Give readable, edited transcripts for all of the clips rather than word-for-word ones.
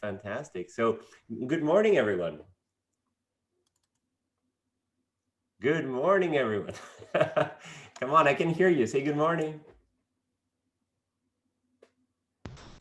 Fantastic. So good morning, everyone. Good morning, everyone. Come on, I can hear you. Say good morning.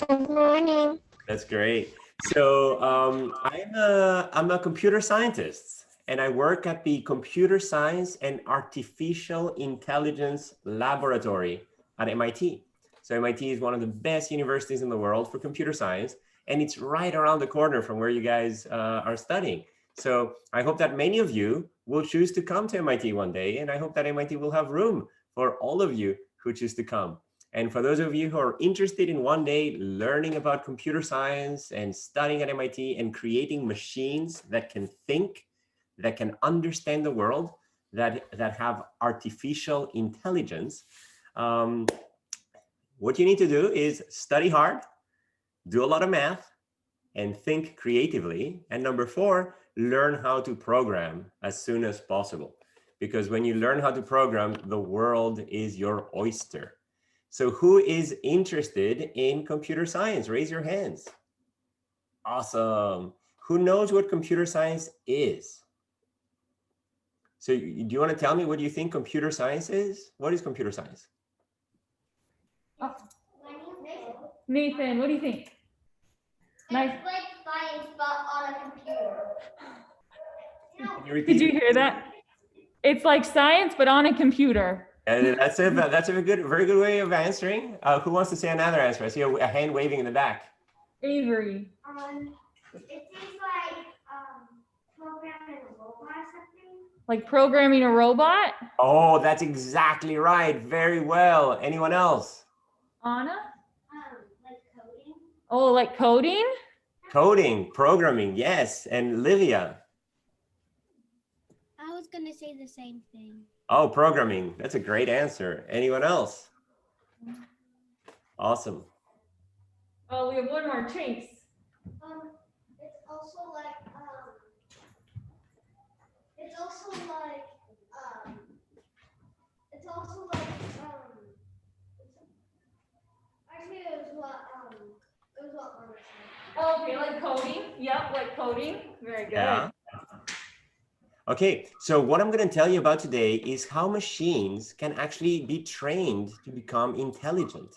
Good morning. That's great. So I'm a computer scientist, and I work at the Computer Science and Artificial Intelligence Laboratory at MIT. So MIT is one of the best universities in the world for computer science, and it's right around the corner from where you guys are studying. So I hope that many of you will choose to come to MIT one day, and I hope that MIT will have room for all of you who choose to come. And for those of you who are interested in one day learning about computer science and studying at MIT and creating machines that can think, that can understand the world, that have artificial intelligence, what you need to do is study hard, do a lot of math, and think creatively. And number 4, learn how to program as soon as possible. Because when you learn how to program, the world is your oyster. So who is interested in computer science? Raise your hands. Awesome. Who knows what computer science is? So do you want to tell me what you think computer science is? What is computer science? Oh. Nathan, what do you think? Nice. It's like science, but on a computer. Did you hear that? It's like science, but on a computer. And that's a very good way of answering. Who wants to say another answer? I see a hand waving in the back. Avery. It seems like programming a robot or something. Like programming a robot? Oh, that's exactly right. Very well. Anyone else? Anna? Like coding. Oh, like coding? Coding, programming, yes. And Livia? I was gonna say the same thing. Oh, programming. That's a great answer. Anyone else? Awesome. Oh, we have one more, Chase. It's also like actually it was what Mama said. Oh, okay, like coding. Yep, like coding. Very good. Yeah. Okay, so what I'm going to tell you about today is how machines can actually be trained to become intelligent.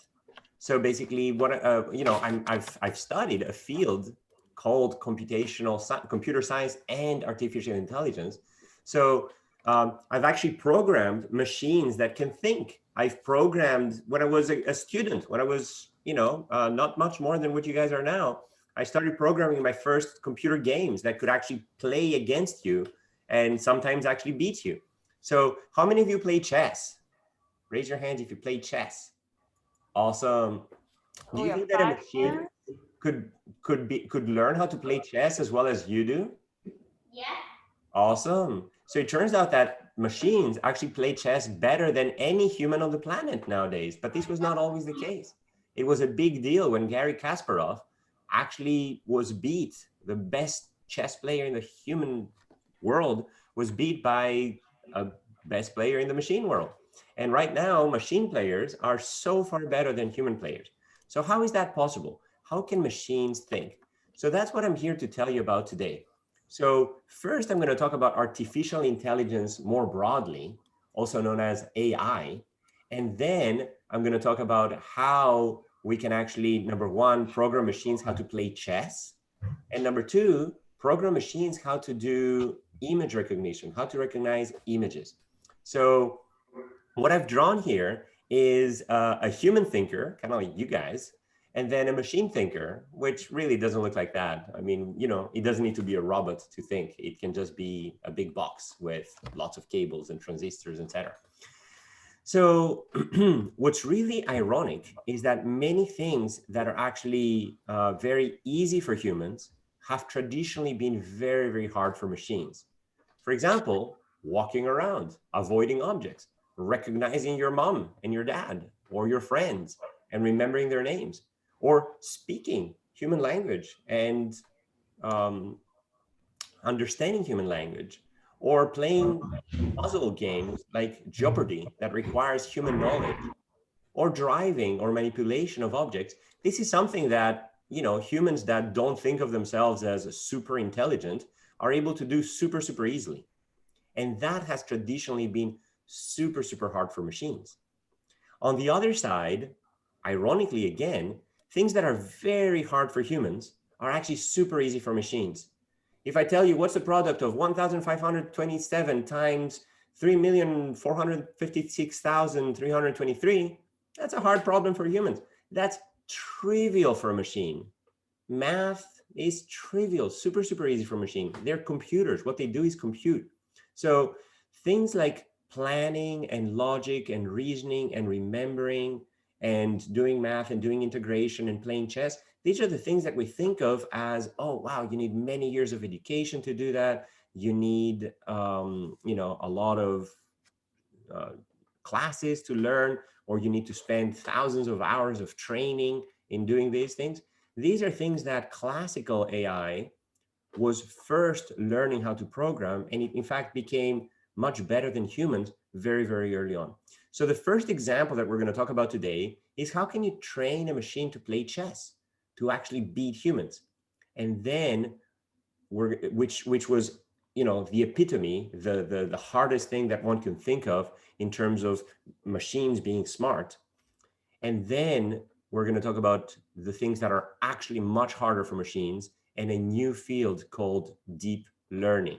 So basically, what I've studied a field called computer science and artificial intelligence. So I've actually programmed machines that can think. I've programmed when I was a student, when I was not much more than what you guys are now. I started programming my first computer games that could actually play against you and sometimes actually beat you. So how many of you play chess? Raise your hands if you play chess. Awesome. Do you think that a machine could learn how to play chess as well as you do? Yeah. Awesome. So it turns out that machines actually play chess better than any human on the planet nowadays, but this was not always the case. It was a big deal when Garry Kasparov actually was beat. The best chess player in the human world was beat by a best player in the machine world. And right now, machine players are so far better than human players. So how is that possible? How can machines think? So that's what I'm here to tell you about today. So first, I'm going to talk about artificial intelligence more broadly, also known as AI. And then I'm going to talk about how we can actually, number 1, program machines how to play chess. And number 2, program machines how to do image recognition, how to recognize images. So what I've drawn here is a human thinker, kind of like you guys, and then a machine thinker, which really doesn't look like that. I mean, it doesn't need to be a robot to think. It can just be a big box with lots of cables and transistors, etc. So what's really ironic is that many things that are actually very easy for humans have traditionally been very, very hard for machines. For example, walking around, avoiding objects, recognizing your mom and your dad or your friends and remembering their names, or speaking human language and understanding human language, or playing puzzle games like Jeopardy that requires human knowledge, or driving or manipulation of objects. This is something that humans that don't think of themselves as super intelligent are able to do super easily. And that has traditionally been super hard for machines. On the other side, ironically again, things that are very hard for humans are actually super easy for machines. If I tell you what's the product of 1,527 times 3,456,323, that's a hard problem for humans. That's trivial for a machine. Math is trivial, super easy for a machine. They're computers. What they do is compute. So things like planning and logic and reasoning and remembering and doing math and doing integration and playing chess, these are the things that we think of as, oh, wow, you need many years of education to do that. You need, a lot of classes to learn, or you need to spend thousands of hours of training in doing these things. These are things that classical AI was first learning how to program, and it in fact became much better than humans very early on. So the first example that we're going to talk about today is how can you train a machine to play chess, to actually beat humans. And then which was the epitome, the hardest thing that one can think of in terms of machines being smart. And then we're going to talk about the things that are actually much harder for machines and a new field called deep learning.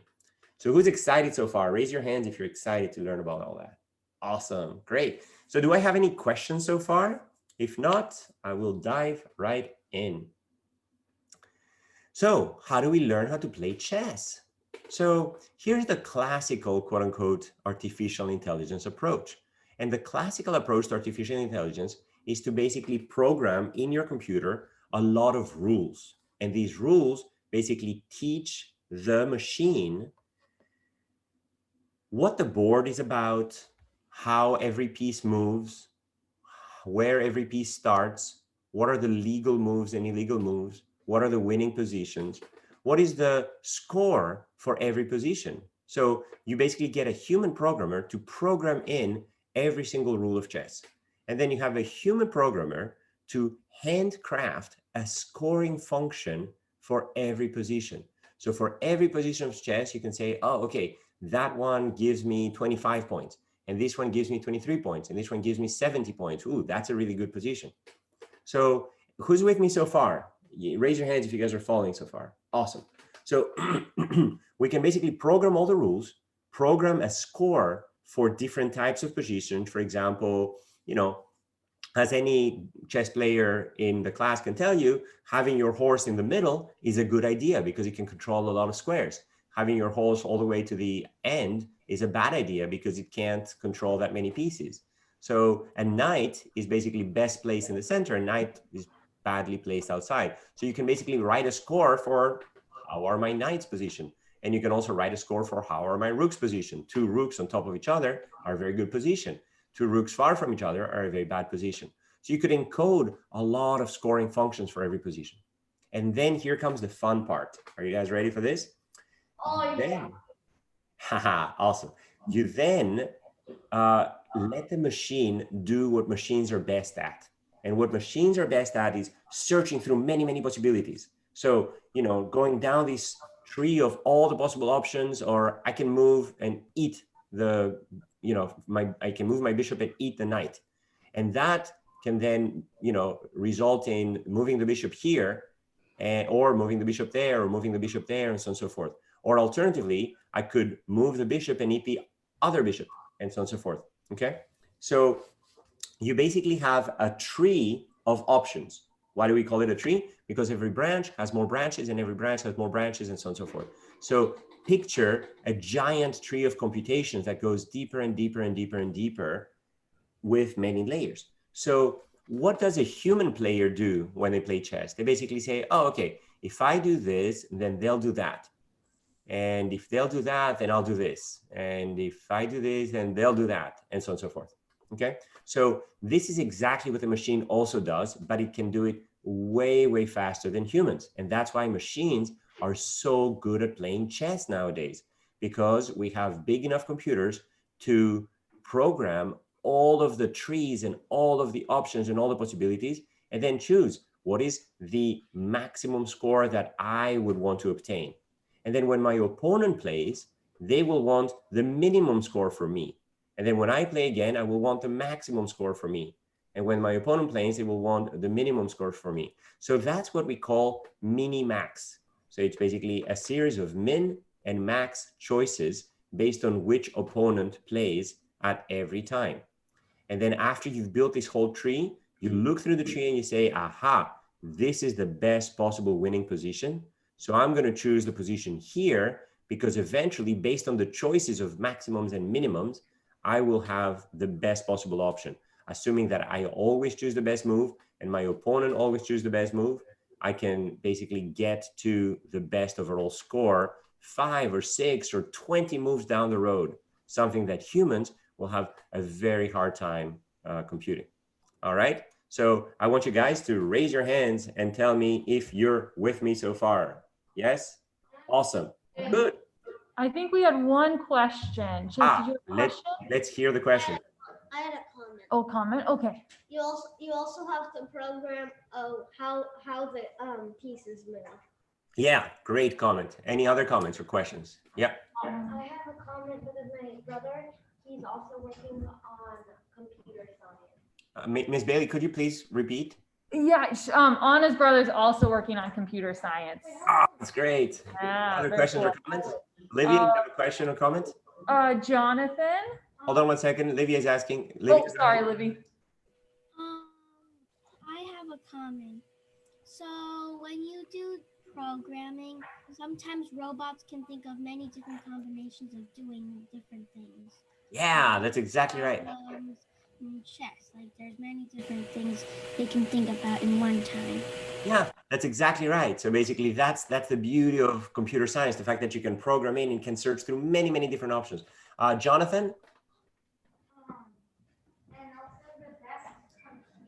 So who's excited so far? Raise your hands if you're excited to learn about all that. Awesome, great. So do I have any questions so far? If not, I will dive right in. So how do we learn how to play chess? So here's the classical, quote unquote, artificial intelligence approach. And the classical approach to artificial intelligence is to basically program in your computer a lot of rules. And these rules basically teach the machine what the board is about, how every piece moves, where every piece starts, what are the legal moves and illegal moves, what are the winning positions, what is the score for every position. So you basically get a human programmer to program in every single rule of chess. And then you have a human programmer to handcraft a scoring function for every position. So for every position of chess, you can say, oh, okay, that one gives me 25 points. And this one gives me 23 points. And this one gives me 70 points. Ooh, that's a really good position. So who's with me so far? Raise your hands if you guys are following so far. Awesome. So we can basically program all the rules, program a score for different types of positions. For example, as any chess player in the class can tell you, having your horse in the middle is a good idea because it can control a lot of squares. Having your horse all the way to the end is a bad idea because it can't control that many pieces. So a knight is basically best placed in the center. A knight is badly placed outside. So you can basically write a score for how are my knight's position. And you can also write a score for how are my rook's position. Two rooks on top of each other are a very good position. Two rooks far from each other are a very bad position. So you could encode a lot of scoring functions for every position. And then here comes the fun part. Are you guys ready for this? Oh, yeah. Haha, awesome. You then let the machine do what machines are best at. And what machines are best at is searching through many possibilities. So, going down this tree of all the possible options, or I can move and eat the, I can move my bishop and eat the knight. And that can then, result in moving the bishop here, or moving the bishop there, or moving the bishop there, and so on and so forth. Or alternatively, I could move the bishop and eat the other bishop, and so on and so forth, okay? So you basically have a tree of options. Why do we call it a tree? Because every branch has more branches, and every branch has more branches, and so on and so forth. So picture a giant tree of computations that goes deeper and deeper and deeper and deeper with many layers. So what does a human player do when they play chess? They basically say, oh, okay, if I do this, then they'll do that. And if they'll do that, then I'll do this. And if I do this, then they'll do that, and so on and so forth. Okay, so this is exactly what the machine also does, but it can do it way faster than humans. And that's why machines are so good at playing chess nowadays, because we have big enough computers to program all of the trees and all of the options and all the possibilities, and then choose what is the maximum score that I would want to obtain? And then when my opponent plays, they will want the minimum score for me. And then when I play again, I will want the maximum score for me. And when my opponent plays, they will want the minimum score for me. So that's what we call mini-max. So it's basically a series of min and max choices based on which opponent plays at every time. And then after you've built this whole tree, you look through the tree and you say, aha, this is the best possible winning position. So I'm going to choose the position here because eventually, based on the choices of maximums and minimums, I will have the best possible option. Assuming that I always choose the best move and my opponent always choose the best move, I can basically get to the best overall score 5 or 6 or 20 moves down the road, something that humans will have a very hard time computing. All right. So I want you guys to raise your hands and tell me if you're with me so far. Yes? Awesome. Good. I think we had one question. Chase, did you have a question? Let's hear the question. I had a comment. Oh, comment? Okay. You also have to program how the pieces move. Yeah, great comment. Any other comments or questions? Yeah. I have a comment because my brother, he's also working on computer science. Ms. Bailey, could you please repeat? Yeah, Anna's brother's also working on computer science. Oh, that's great. Yeah, Other very questions or cool. comments? Olivia, you have a question or comment? Jonathan? Hold on one second. Olivia is asking. Oh, Olivia, sorry, Libby. I have a comment. So when you do programming, sometimes robots can think of many different combinations of doing different things. Yeah, that's exactly right. In chess, like there's many different things they can think about in one time. Yeah, that's exactly right. So basically, that's the beauty of computer science, the fact that you can program in and can search through many, many different options. Jonathan? And also the best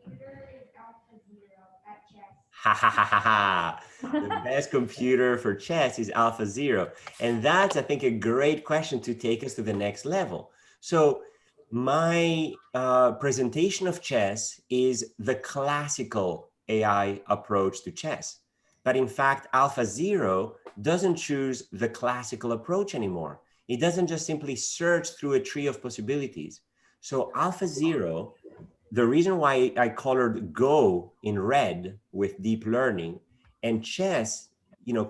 computer is AlphaZero at chess. Ha ha ha ha ha. The best computer for chess is AlphaZero. And that's, I think, a great question to take us to the next level. So my presentation of chess is the classical AI approach to chess. But in fact, AlphaZero doesn't choose the classical approach anymore. It doesn't just simply search through a tree of possibilities. So AlphaZero, the reason why I colored Go in red with deep learning, and chess,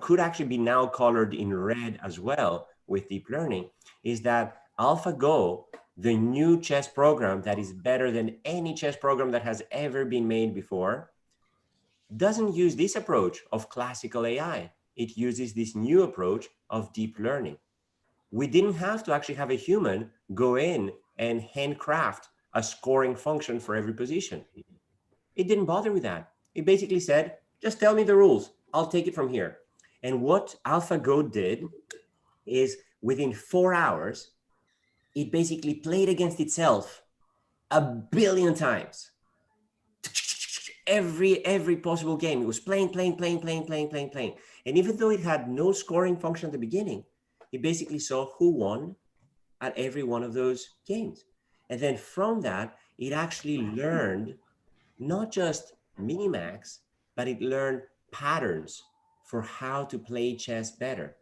could actually be now colored in red as well with deep learning, is that AlphaGo, the new chess program that is better than any chess program that has ever been made before, doesn't use this approach of classical AI. It uses this new approach of deep learning. We didn't have to actually have a human go in and handcraft a scoring function for every position. It didn't bother with that. It basically said, just tell me the rules. I'll take it from here. And what AlphaGo did is within 4 hours, it basically played against itself 1 billion times. Every possible game, it was playing. And even though it had no scoring function at the beginning, it basically saw who won at every one of those games. And then from that, it actually learned not just minimax, but it learned patterns for how to play chess better.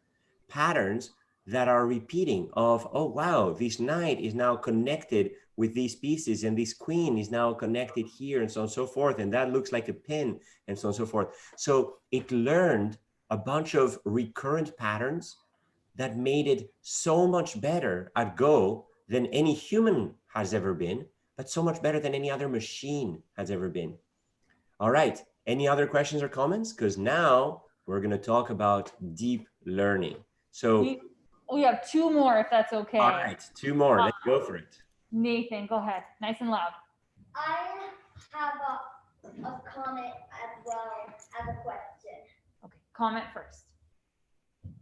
Patterns that are repeating of, oh, wow, this knight is now connected with these pieces and this queen is now connected here and so on and so forth. And that looks like a pin and so on and so forth. So it learned a bunch of recurrent patterns that made it so much better at Go than any human has ever been, but so much better than any other machine has ever been. All right, any other questions or comments? Because now we're gonna talk about deep learning. So we have 2 more, if that's okay. all right, 2 more, let's go for it. Nathan, go ahead, nice and loud. I have a comment as well as a question. Okay, comment first.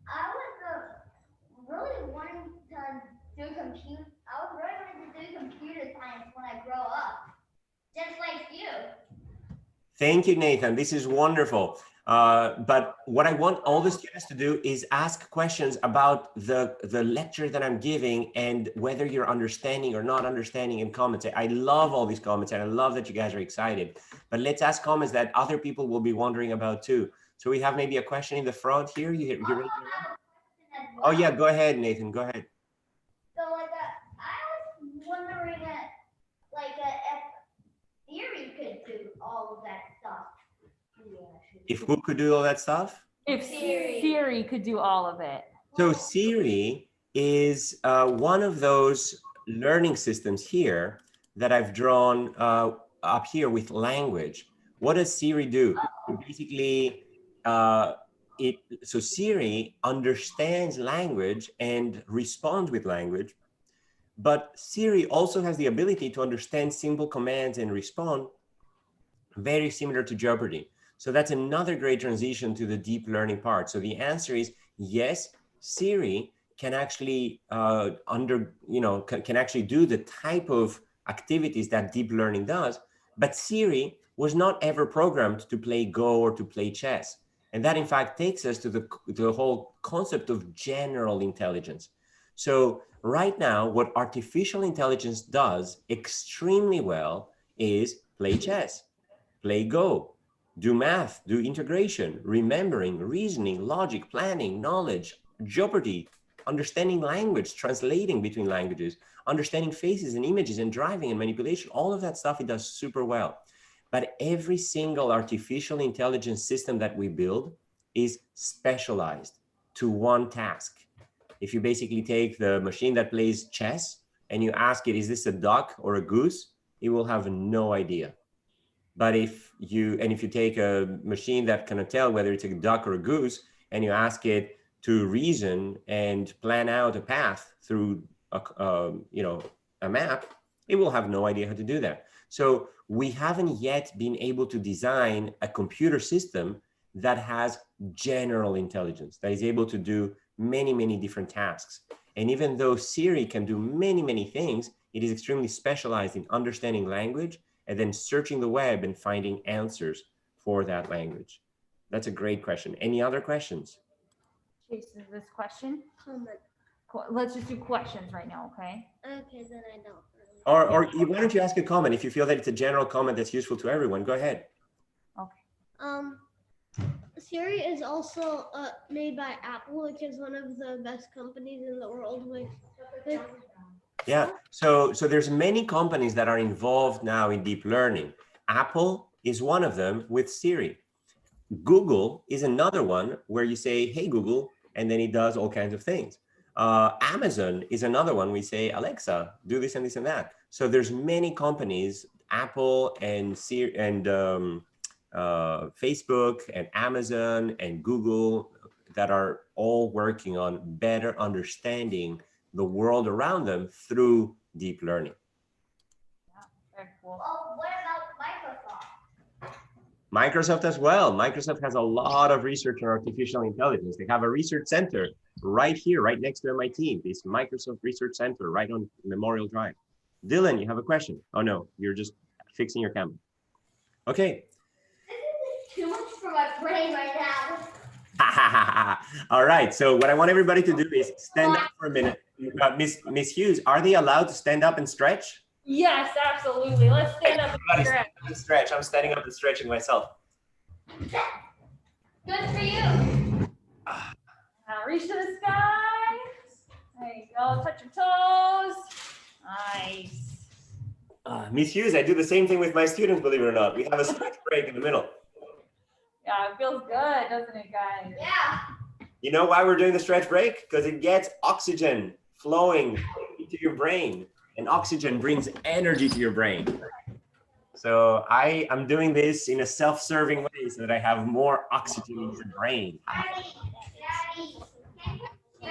I was really wanting to do computer science when I grow up, just like you. Thank you, Nathan. This is wonderful. But what I want all the students to do is ask questions about the lecture that I'm giving and whether you're understanding or not understanding in comments. I love all these comments and I love that you guys are excited, but let's ask comments that other people will be wondering about too. So we have maybe a question in the front here. You ready? Oh yeah, go ahead, Nathan, go ahead. So I was wondering if Siri could do all of that stuff. If who could do all that stuff? If Siri could do all of it. So Siri is one of those learning systems here that I've drawn up here with language. What does Siri do? Basically, so Siri understands language and responds with language, but Siri also has the ability to understand simple commands and respond, very similar to Jeopardy. So that's another great transition to the deep learning part. So the answer is yes, Siri can actually can actually do the type of activities that deep learning does, but Siri was not ever programmed to play Go or to play chess. And that in fact takes us to the whole concept of general intelligence. So right now, what artificial intelligence does extremely well is play chess, play Go, do math, do integration, remembering, reasoning, logic, planning, knowledge, Jeopardy, understanding language, translating between languages, understanding faces and images and driving and manipulation, all of that stuff it does super well. But every single artificial intelligence system that we build is specialized to one task. If you basically take the machine that plays chess and you ask it, is this a duck or a goose? It will have no idea. But if you take a machine that can tell whether it's a duck or a goose, and you ask it to reason and plan out a path through a map, it will have no idea how to do that. So we haven't yet been able to design a computer system that has general intelligence, that is able to do many, many different tasks. And even though Siri can do many, many things, it is extremely specialized in understanding language and then searching the web and finding answers for that language. That's a great question. Any other questions? Chases this question. Comment. Let's just do questions right now, okay? Okay, then I don't. Or why don't you ask a comment if you feel that it's a general comment that's useful to everyone? Go ahead. Okay. Siri is also made by Apple, which is one of the best companies in the world. Yeah, so there's many companies that are involved now in deep learning. Apple is one of them with Siri. Google is another one where you say, hey, Google, and then it does all kinds of things. Amazon is another one. We say, Alexa, do this and this and that. So there's many companies, Apple and Siri and Facebook and Amazon and Google, that are all working on better understanding the world around them through deep learning. Yeah, very cool. Well, what about Microsoft? Microsoft as well. Microsoft has a lot of research on artificial intelligence. They have a research center right here, right next to MIT, this Microsoft Research Center right on Memorial Drive. Dylan, you have a question? Oh no, you're just fixing your camera. Okay. This is too much for my brain right now. All right, so what I want everybody to do is stand up for a minute. Miss Hughes, are they allowed to stand up and stretch? Yes, absolutely. Let's stand up and stretch. And stretch. I'm standing up and stretching myself. Good for you. Now reach to the sky. There you go. Touch your toes. Nice. Miss Hughes, I do the same thing with my students, believe it or not. We have a stretch break in the middle. Yeah, it feels good, doesn't it, guys? Yeah. You know why we're doing the stretch break? Because it gets oxygen flowing into your brain, and oxygen brings energy to your brain. So I am doing this in a self-serving way so that I have more oxygen in your brain. Daddy, can you do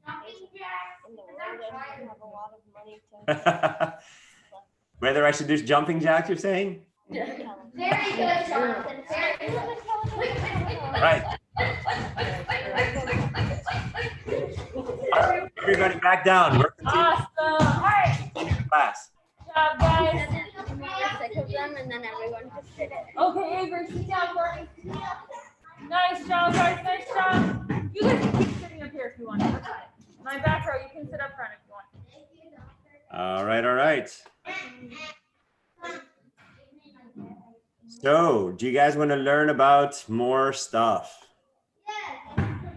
jumping jacks? In the world, I don't have a lot of money to Whether I should do jumping jacks, you're saying? Very good, Jonathan. Very good. Right. All right, everybody back down. We're Awesome. All right. continuing class. Good job, guys. And then everyone just did it. Okay, Avery, sit down for me. Nice job, guys. Nice job. You guys can keep sitting up here if you want. That's fine. My back row, you can sit up front if you want. All right, all right. So, do you guys want to learn about more stuff?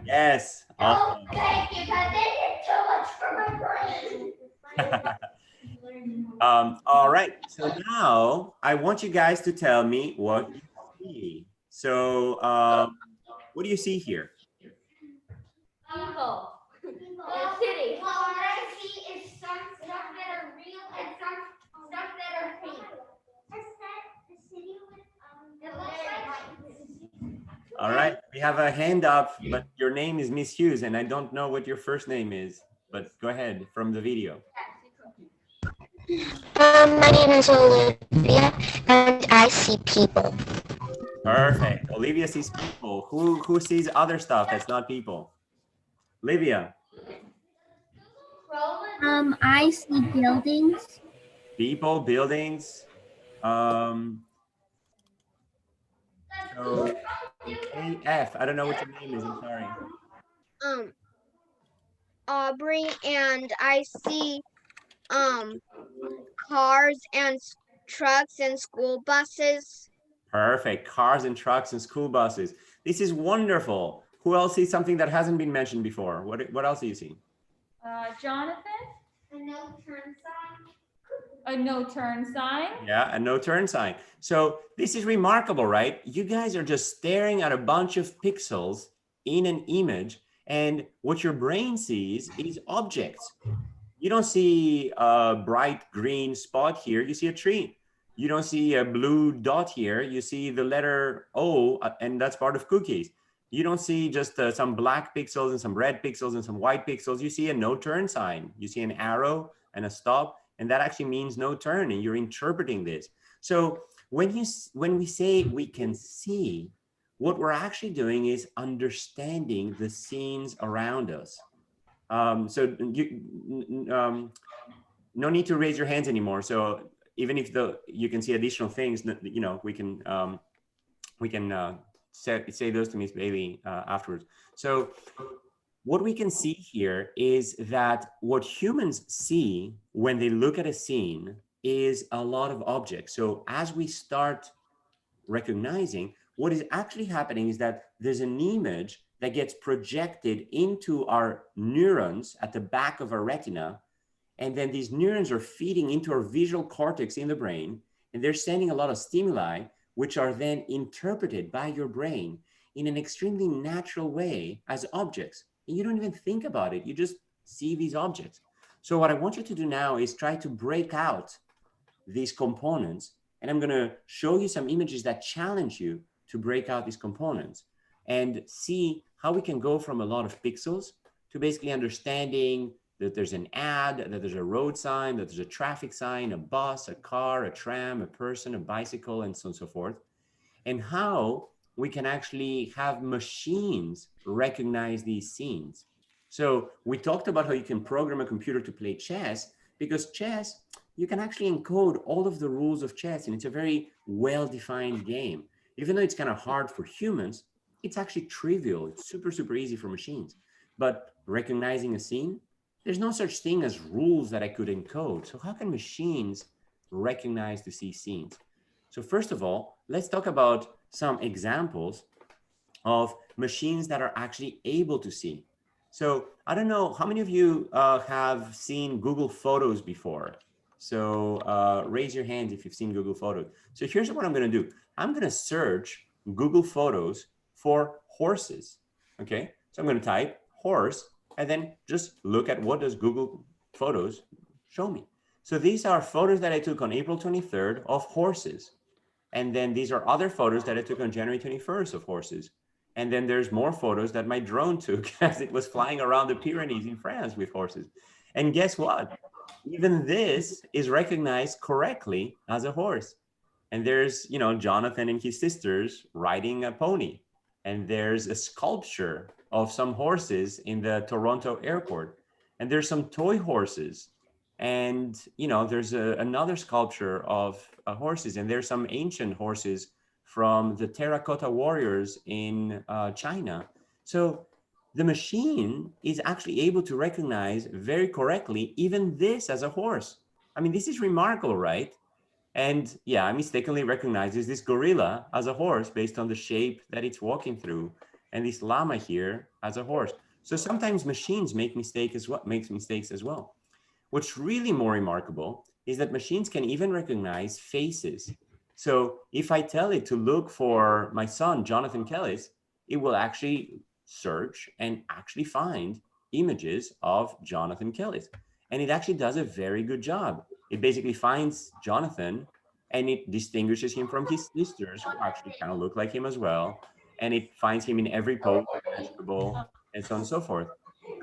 Yes. Awesome. Thank you, but this is too much for my brain. All right. So now I want you guys to tell me what you see. So, what do you see here? People. The city. Well, what I see is some stuff that are real and some stuff that are fake. Is that the city with it looks like All right. We have a hand up, but your name is Miss Hughes, and I don't know what your first name is. But go ahead from the video. My name is Olivia, and I see people. Perfect. Olivia sees people. Who sees other stuff that's not people? Olivia. I see buildings. People, buildings. So AF, I don't know what your name is. I'm sorry. Aubrey, and I see cars and trucks and school buses. Perfect. Cars and trucks and school buses. This is wonderful. Who else sees something that hasn't been mentioned before? What else do you see? Jonathan? a no turn sign. A no turn sign. Yeah, a no turn sign. So this is remarkable, right? You guys are just staring at a bunch of pixels in an image, and what your brain sees is objects. You don't see a bright green spot here, you see a tree. You don't see a blue dot here, you see the letter O, and that's part of cookies. You don't see just some black pixels and some red pixels and some white pixels. You see a no turn sign. You see an arrow and a stop, and that actually means no turn, and you're interpreting this. So when we say we can see, what we're actually doing is understanding the scenes around us. So no need to raise your hands anymore. So even if you can see additional things, you know, we can say those to Miss Bailey afterwards. So what we can see here is that what humans see when they look at a scene is a lot of objects. So as we start recognizing, what is actually happening is that there's an image that gets projected into our neurons at the back of our retina. And then these neurons are feeding into our visual cortex in the brain, and they're sending a lot of stimuli, which are then interpreted by your brain in an extremely natural way as objects. And you don't even think about it, you just see these objects. So what I want you to do now is try to break out these components, and I'm gonna show you some images that challenge you to break out these components and see how we can go from a lot of pixels to basically understanding that there's an ad, that there's a road sign, that there's a traffic sign, a bus, a car, a tram, a person, a bicycle, and so on and so forth, and how we can actually have machines recognize these scenes. So we talked about how you can program a computer to play chess, because chess, you can actually encode all of the rules of chess, and it's a very well-defined game. Even though it's kind of hard for humans, it's actually trivial. It's super, super easy for machines. But recognizing a scene, there's no such thing as rules that I could encode. So how can machines recognize to see scenes? So first of all, let's talk about some examples of machines that are actually able to see. So I don't know, how many of you have seen Google Photos before? So raise your hands if you've seen Google Photos. So here's what I'm gonna do. I'm gonna search Google Photos for horses, okay? So I'm gonna type horse, and then just look at what does Google Photos show me. So these are photos that I took on April 23rd of horses. And then these are other photos that I took on January 21st of horses. And then there's more photos that my drone took as it was flying around the Pyrenees in France with horses. And guess what? Even this is recognized correctly as a horse. And there's, you know, Jonathan and his sisters riding a pony. And there's a sculpture of some horses in the Toronto airport. And there's some toy horses. And, you know, there's another sculpture of horses, and there's some ancient horses from the terracotta warriors in China. So the machine is actually able to recognize very correctly even this as a horse. I mean, this is remarkable, right? And yeah, I mistakenly recognizes this gorilla as a horse based on the shape that it's walking through, and this llama here as a horse. So sometimes machines make mistakes as well. What's really more remarkable is that machines can even recognize faces. So if I tell it to look for my son, Jonathan Kellis, it will actually search and actually find images of Jonathan Kellis. And it actually does a very good job. It basically finds Jonathan and it distinguishes him from his sisters who actually kind of look like him as well. And it finds him in every pose imaginable and so on and so forth.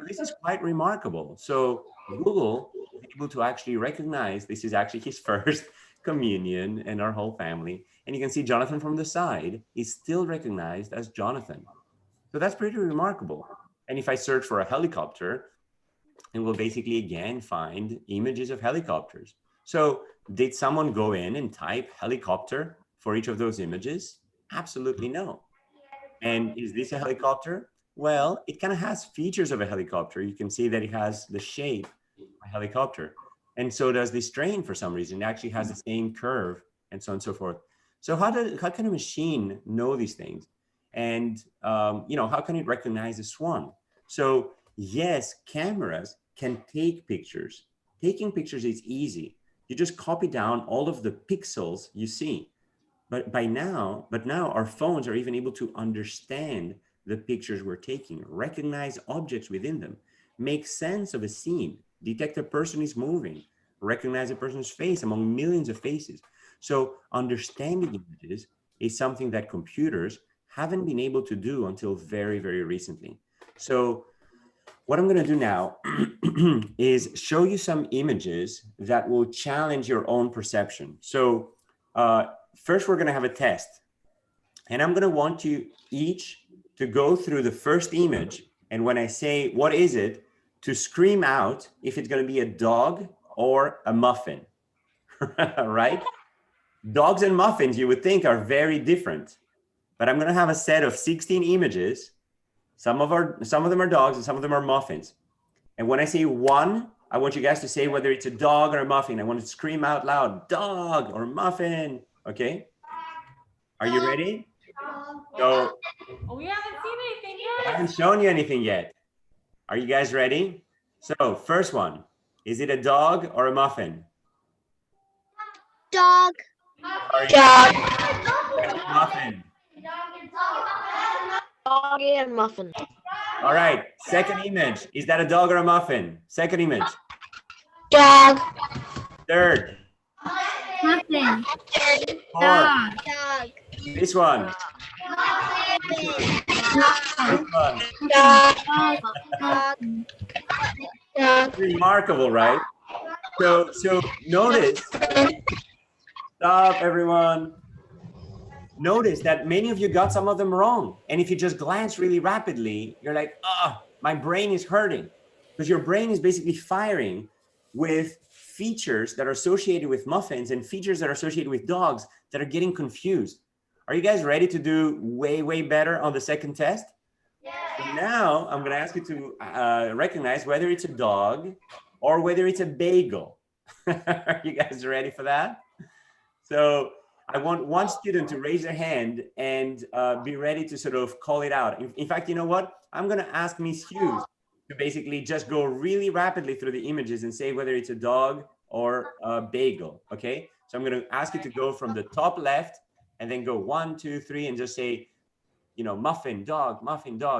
This is quite remarkable. So Google is able to actually recognize this is actually his first communion in our whole family. And you can see Jonathan from the side is still recognized as Jonathan. So that's pretty remarkable. And if I search for a helicopter, and we'll basically again find images of helicopters. So did someone go in and type helicopter for each of those images? Absolutely no. And is this a helicopter? Well, it kind of has features of a helicopter. You can see that it has the shape of a helicopter. And so does this train for some reason. It actually has the same curve and so on and so forth. So how can a machine know these things? And how can it recognize a swan? So yes, cameras can take pictures. Taking pictures is easy. You just copy down all of the pixels you see. But now our phones are even able to understand the pictures we're taking, recognize objects within them, make sense of a scene, detect a person is moving, recognize a person's face among millions of faces. So understanding images is something that computers haven't been able to do until very, very recently. So what I'm going to do now is show you some images that will challenge your own perception. So first, we're going to have a test. And I'm going to want you each to go through the first image. And when I say, what is it, to scream out if it's going to be a dog or a muffin, right? Dogs and muffins, you would think, are very different. But I'm going to have a set of 16 images. Some of them are dogs and some of them are muffins. And when I say one, I want you guys to say whether it's a dog or a muffin. I want to scream out loud, dog or muffin. Okay. Are you ready? So We haven't seen anything I yet. haven't shown you anything yet. Are you guys ready? So first one, is it a dog or a muffin? Dog. Dog. Muffin. Dog and muffin. All right. Second image. Is that a dog or a muffin? Second image. Dog. Third. Muffin. Fourth. Dog. Dog. This one. This one. Dog. Dog. Dog. Remarkable, right? So notice. Stop, everyone. Notice that many of you got some of them wrong. And if you just glance really rapidly, you're like, my brain is hurting. Because your brain is basically firing with features that are associated with muffins and features that are associated with dogs that are getting confused. Are you guys ready to do way, way better on the second test? Yeah. So now I'm going to ask you to recognize whether it's a dog or whether it's a bagel. Are you guys ready for that? So I want one student to raise their hand and be ready to sort of call it out. In fact, you know what? I'm going to ask Miss Hughes to basically just go really rapidly through the images and say whether it's a dog or a bagel. Okay. So I'm going to ask you to go from the top left and then go 1, 2, 3, and just say, muffin, dog,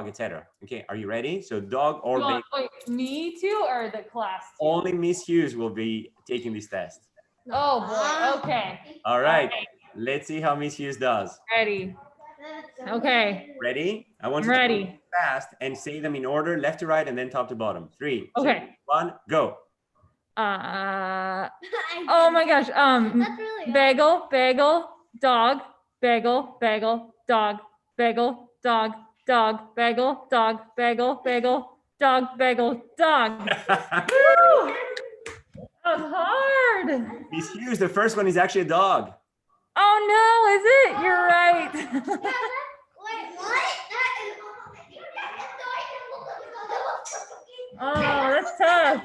etc. Okay. Are you ready? So dog or bagel. Wait, me too, or the class too? Only Miss Hughes will be taking this test. Oh boy. Okay. All right. Let's see how Miss Hughes does. Ready. Okay. Ready? I want you to Ready. go fast and say them in order, left to right, and then top to bottom. 3, Okay. 2, 1, go. Oh my gosh. That's really Bagel, bagel, dog, bagel, bagel, dog, bagel, dog, dog, bagel, dog, bagel, bagel, dog, bagel, dog. Woo! That was hard. Miss Hughes, the first one is actually a dog. Oh no, is it? You're right. Wait, what? That is. Oh, that's tough.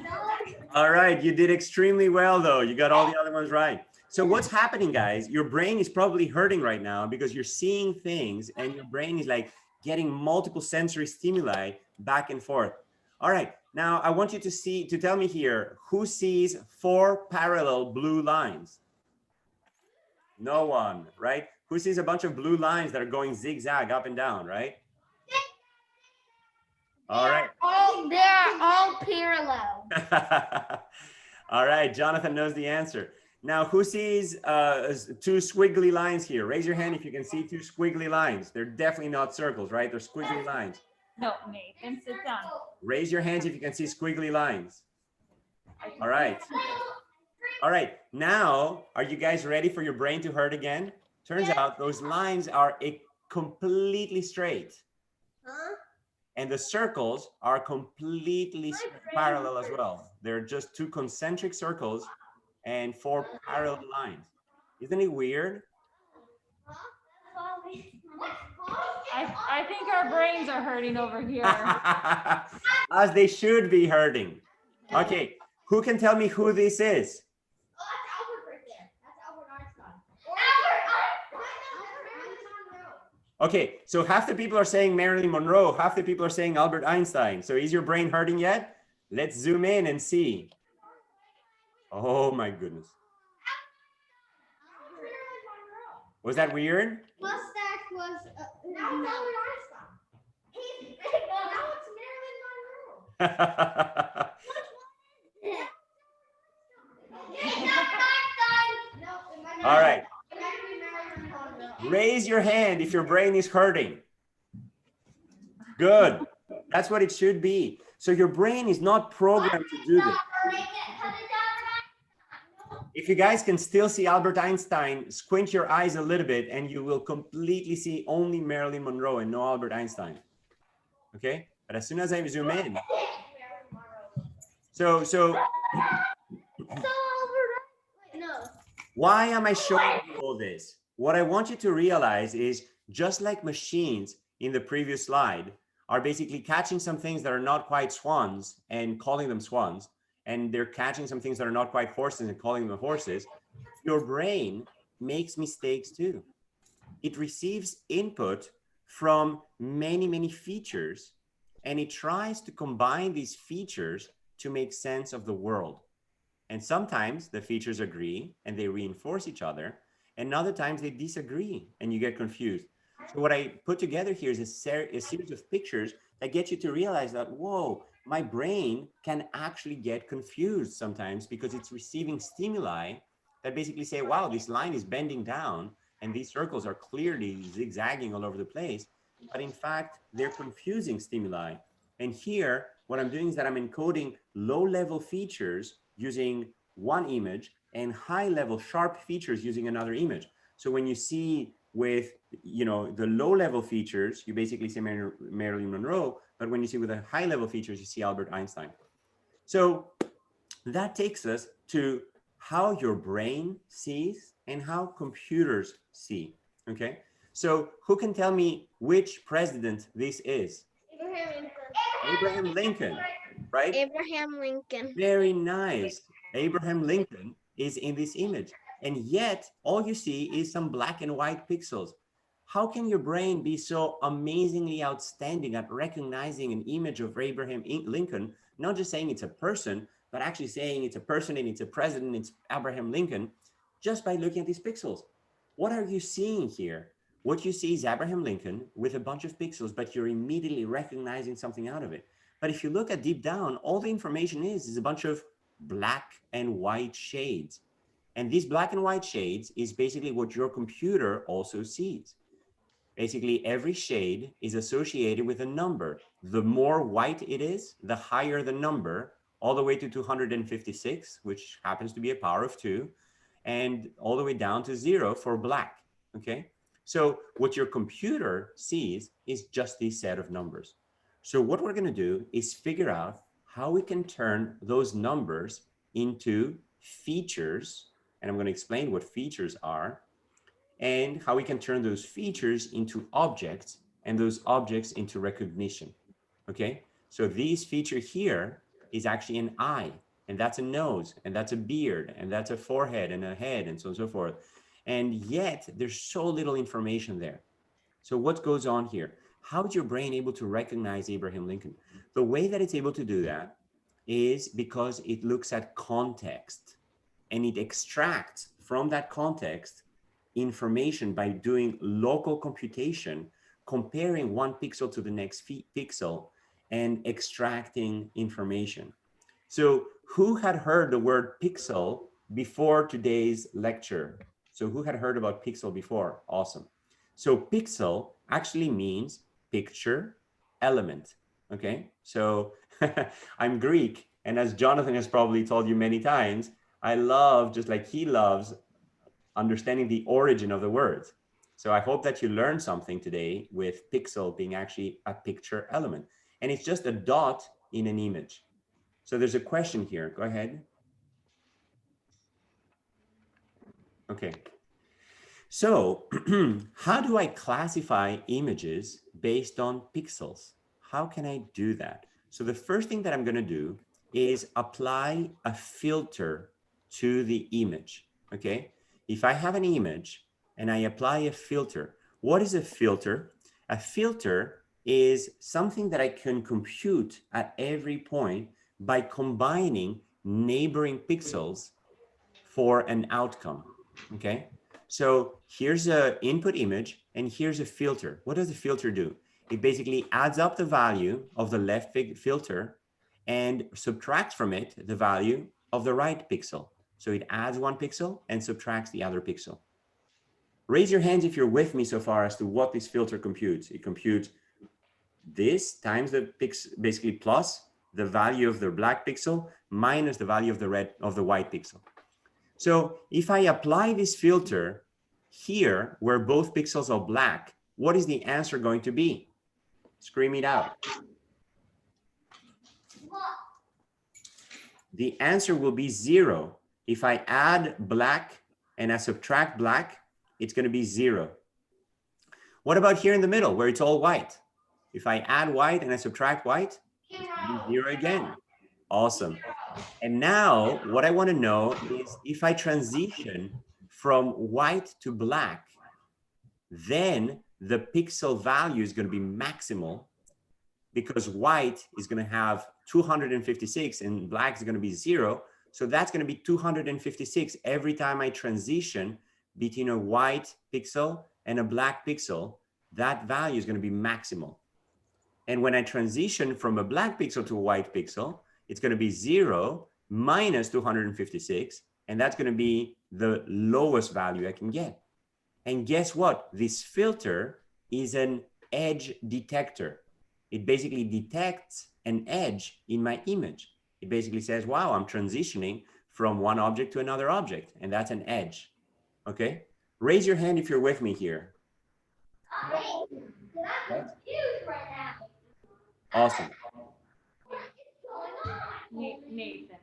All right, you did extremely well though. You got all the other ones right. So what's happening, guys? Your brain is probably hurting right now because you're seeing things and your brain is like getting multiple sensory stimuli back and forth. All right, now I want you to tell me here, who sees 4 parallel blue lines? No one, right? Who sees a bunch of blue lines that are going zigzag up and down, right? All right. They're all parallel. All right, Jonathan knows the answer. Now, who sees 2 squiggly lines here? Raise your hand if you can see 2 squiggly lines. They're definitely not circles, right? They're squiggly lines. No, Nathan, sit down. Raise your hands if you can see squiggly lines. All right. All right, now, are you guys ready for your brain to hurt again? Turns out those lines are completely straight. Huh? And the circles are completely parallel as well. They're just 2 concentric circles and 4 parallel lines. Isn't it weird? I think our brains are hurting over here. As they should be hurting. Okay, who can tell me who this is? Oh, that's Albert right there. That's Albert Einstein. Okay, so half the people are saying Marilyn Monroe, half the people are saying Albert Einstein. So is your brain hurting yet? Let's zoom in and see. Oh my goodness. Was that weird? Mustache was. Now it's Albert Einstein. He's now it's Marilyn Monroe. All right. Raise your hand if your brain is hurting. Good. That's what it should be. So your brain is not programmed to do this. If you guys can still see Albert Einstein, squint your eyes a little bit and you will completely see only Marilyn Monroe and no Albert Einstein. Okay? But as soon as I zoom in. So why am I showing you all this? What I want you to realize is just like machines in the previous slide are basically catching some things that are not quite swans and calling them swans, and they're catching some things that are not quite horses and calling them horses, your brain makes mistakes too. It receives input from many, many features, and it tries to combine these features to make sense of the world. And sometimes the features agree and they reinforce each other, and other times they disagree and you get confused. So what I put together here is a series of pictures that get you to realize that, whoa, my brain can actually get confused sometimes because it's receiving stimuli that basically say, wow, this line is bending down and these circles are clearly zigzagging all over the place. But in fact, they're confusing stimuli. And here, what I'm doing is that I'm encoding low-level features using one image and high-level sharp features using another image. So when you see with, the low-level features, you basically see Marilyn Monroe, but when you see with the high-level features, you see Albert Einstein. So that takes us to how your brain sees and how computers see, okay? So who can tell me which president this is? Abraham Lincoln, right? Abraham Lincoln. Very nice. Abraham Lincoln is in this image. And yet all you see is some black and white pixels. How can your brain be so amazingly outstanding at recognizing an image of Abraham Lincoln, not just saying it's a person, but actually saying it's a person and it's a president, it's Abraham Lincoln, just by looking at these pixels? What are you seeing here? What you see is Abraham Lincoln with a bunch of pixels, but you're immediately recognizing something out of it. But if you look at deep down, all the information is a bunch of black and white shades. And these black and white shades is basically what your computer also sees. Basically, every shade is associated with a number. The more white it is, the higher the number, all the way to 256, which happens to be a power of 2, and all the way down to 0 for black, okay? So what your computer sees is just this set of numbers. So what we're gonna do is figure out how we can turn those numbers into features, and I'm gonna explain what features are, and how we can turn those features into objects and those objects into recognition. Okay, so this feature here is actually an eye, and that's a nose, and that's a beard, and that's a forehead and a head, and so on and so forth. And yet there's so little information there. So what goes on here? How is your brain able to recognize Abraham Lincoln? The way that it's able to do that is because it looks at context, and it extracts from that context information by doing local computation, comparing one pixel to the next pixel and extracting information. So who had heard the word pixel before today's lecture? So who had heard about pixel before? Awesome. So pixel actually means picture element. Okay, so I'm Greek, and as Jonathan has probably told you many times, I love, just like he loves, understanding the origin of the words. So I hope that you learned something today with pixel being actually a picture element, and it's just a dot in an image. So there's a question here. Go ahead. Okay. So how do I classify images based on pixels? How can I do that? So the first thing that I'm going to do is apply a filter to the image. Okay. If I have an image and I apply a filter, what is a filter? A filter is something that I can compute at every point by combining neighboring pixels for an outcome. Okay. So here's an input image and here's a filter. What does the filter do? It basically adds up the value of the left filter and subtracts from it the value of the right pixel. So it adds one pixel and subtracts the other pixel. Raise your hands if you're with me so far as to what this filter computes. It computes this times the pixel, basically plus the value of the black pixel minus the value of the white pixel. So if I apply this filter here where both pixels are black, what is the answer going to be? Scream it out. The answer will be 0. If I add black and I subtract black, it's going to be 0. What about here in the middle where it's all white? If I add white and I subtract white, it's going to be 0 again. Awesome. And now what I want to know is if I transition from white to black, then the pixel value is going to be maximal because white is going to have 256 and black is going to be 0. So that's going to be 256 every time I transition between a white pixel and a black pixel. That value is going to be maximal. And when I transition from a black pixel to a white pixel, it's going to be 0 minus 256, and that's going to be the lowest value I can get. And guess what? This filter is an edge detector. It basically detects an edge in my image. It basically says, wow, I'm transitioning from one object to another object, and that's an edge. Okay? Raise your hand if you're with me here. I'm confused right now. Awesome. Nathan.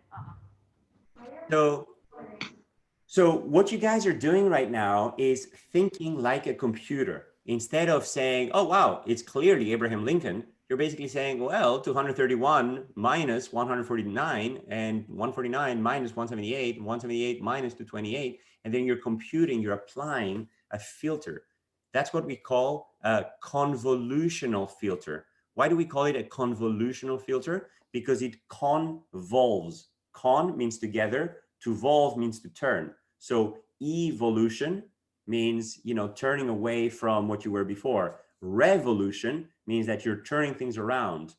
So what you guys are doing right now is thinking like a computer. Instead of saying, oh, wow, it's clearly Abraham Lincoln, you're basically saying, well, 231 minus 149 and 149 minus 178, 178 minus 228, and then you're computing, you're applying a filter. That's what we call a convolutional filter. Why do we call it a convolutional filter? Because it convolves. Con means together, to volve means to turn. So evolution means, turning away from what you were before. Revolution means that you're turning things around.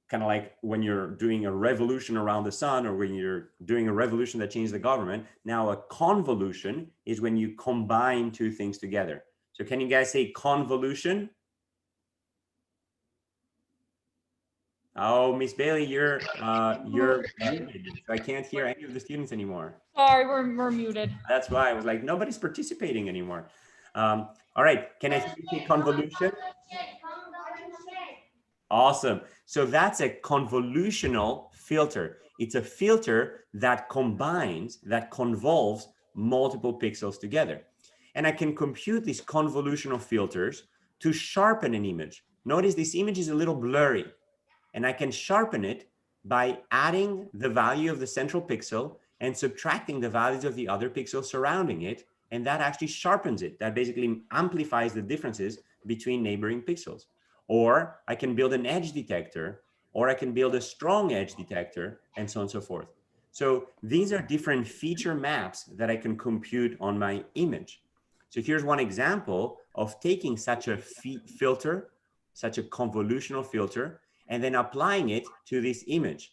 Kind of like when you're doing a revolution around the sun or when you're doing a revolution that changes the government. Now a convolution is when you combine two things together. So can you guys say convolution? Oh, Miss Bailey, you're muted. So I can't hear any of the students anymore. Sorry, we're muted. That's why I was like, nobody's participating anymore. All right, can I say convolution? Awesome. So that's a convolutional filter. It's a filter that combines, that convolves multiple pixels together. And I can compute these convolutional filters to sharpen an image. Notice this image is a little blurry, and I can sharpen it by adding the value of the central pixel and subtracting the values of the other pixels surrounding it. And that actually sharpens it. That basically amplifies the differences between neighboring pixels. Or I can build an edge detector, or I can build a strong edge detector, and so on and so forth. So these are different feature maps that I can compute on my image. So here's one example of taking such a filter, such a convolutional filter, and then applying it to this image.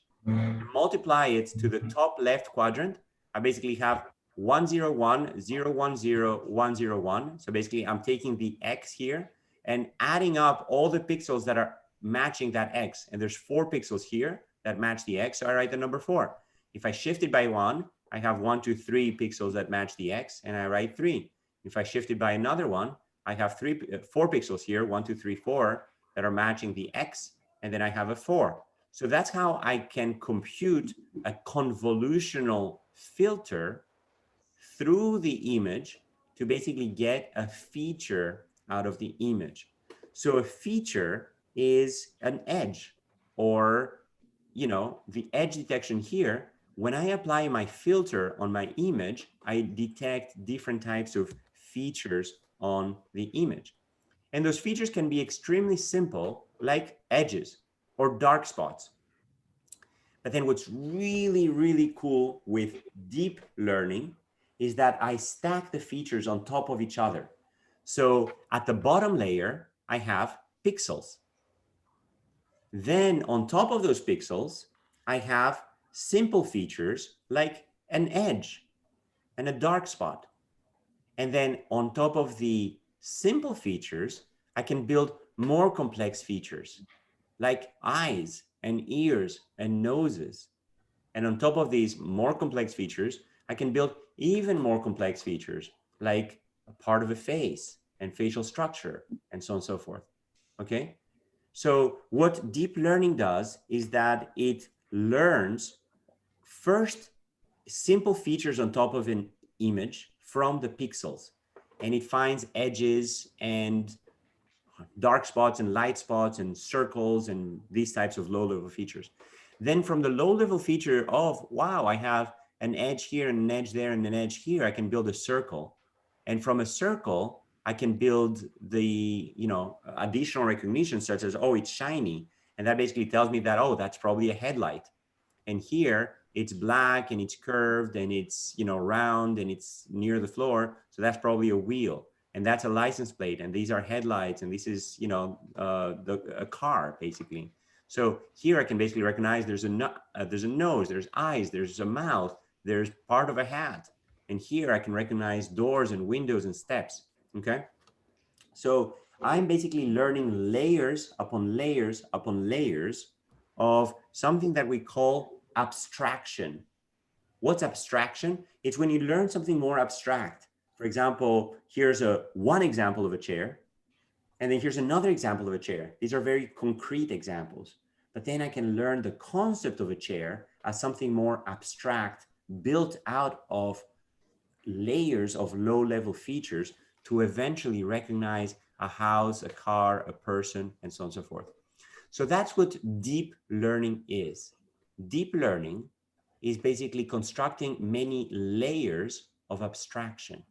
Multiply it to the top left quadrant. I basically have 101, 010, 101. So basically I'm taking the X here and adding up all the pixels that are matching that X. And there's 4 pixels here that match the X. So I write the number 4. If I shift it by 1, I have 1, 2, 3 pixels that match the X, and I write 3. If I shift it by another one, I have 4 pixels here, 1, 2, 3, 4, that are matching the X, and then I have a 4. So that's how I can compute a convolutional filter through the image to basically get a feature out of the image. So a feature is an edge, or, you know, the edge detection here. When I apply my filter on my image, I detect different types of features on the image. And those features can be extremely simple, like edges or dark spots. But then what's really, really cool with deep learning is that I stack the features on top of each other. So at the bottom layer, I have pixels. Then on top of those pixels, I have simple features like an edge and a dark spot. And then on top of the simple features, I can build more complex features like eyes and ears and noses. And on top of these more complex features, I can build even more complex features like a part of a face and facial structure and so on and so forth. Okay? So what deep learning does is that it learns first simple features on top of an image from the pixels, and it finds edges and dark spots and light spots and circles and these types of low-level features. Then from the low-level feature of, wow, I have an edge here and an edge there and an edge here, I can build a circle. And from a circle, I can build the, you know, additional recognition such as, oh, it's shiny. And that basically tells me that, oh, that's probably a headlight. And here it's black and it's curved and it's, you know, round and it's near the floor. So that's probably a wheel. And that's a license plate. And these are headlights. And this is, you know, a car, basically. So here I can basically recognize there's a nose, there's eyes, there's a mouth, there's part of a hat. And here I can recognize doors and windows and steps. Okay. So I'm basically learning layers upon layers upon layers of something that we call abstraction. What's abstraction? It's when you learn something more abstract. For example, here's one example of a chair, and then here's another example of a chair. These are very concrete examples, but then I can learn the concept of a chair as something more abstract, built out of layers of low-level features to eventually recognize a house, a car, a person, and so on and so forth. So that's what deep learning is. Deep learning is basically constructing many layers of abstraction.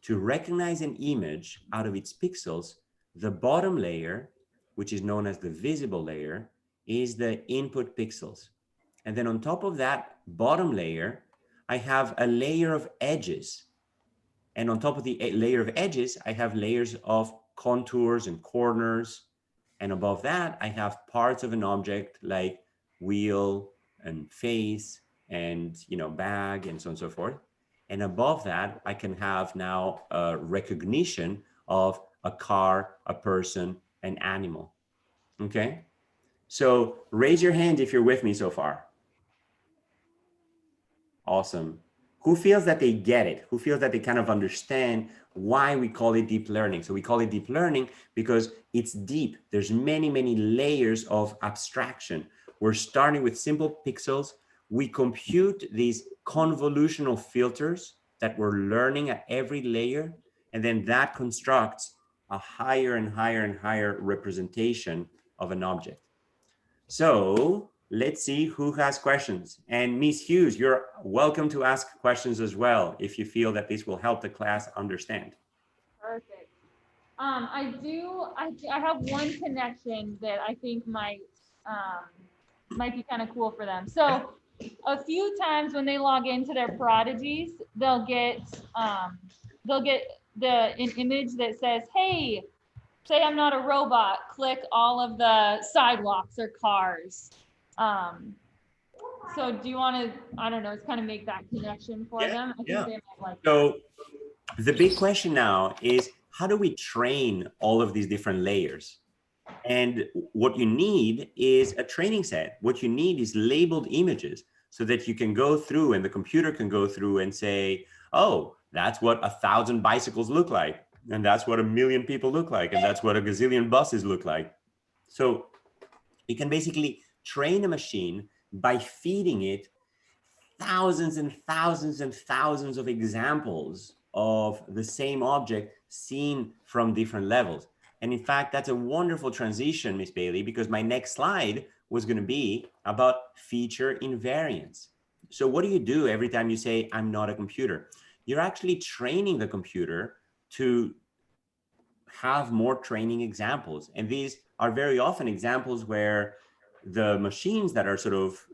To recognize an image out of its pixels, the bottom layer, which is known as the visible layer, is the input pixels. And then on top of that bottom layer, I have a layer of edges. And on top of the layer of edges, I have layers of contours and corners. And above that, I have parts of an object like wheel and face and, you know, bag and so on and so forth. And above that, I can have now a recognition of a car, a person, an animal. Okay? So raise your hand if you're with me so far. Awesome. Who feels that they get it? Who feels that they kind of understand why we call it deep learning? So we call it deep learning because it's deep. There's many, many layers of abstraction. We're starting with simple pixels. We compute these convolutional filters that we're learning at every layer. And then that constructs a higher and higher and higher representation of an object. So let's see who has questions. And Ms. Hughes, you're welcome to ask questions as well if you feel that this will help the class understand. Perfect. I have one connection that I think might be kind of cool for them. So a few times when they log into their Prodigies, they'll get an image that says, hey, say I'm not a robot, click all of the sidewalks or cars. So do you want to, I don't know, it's kind of make that connection for them? I think they might like so the big question now is, how do we train all of these different layers? And what you need is a training set. What you need is labeled images so that you can go through and the computer can go through and say, oh, that's what 1,000 bicycles look like. And that's what 1,000,000 people look like. And that's what a gazillion buses look like. So you can basically train a machine by feeding it thousands and thousands and thousands of examples of the same object seen from different levels. And in fact, that's a wonderful transition, Miss Bailey, because my next slide was going to be about feature invariance. So what do you do every time you say, I'm not a computer? You're actually training the computer to have more training examples. And these are very often examples where the machines that are sort of,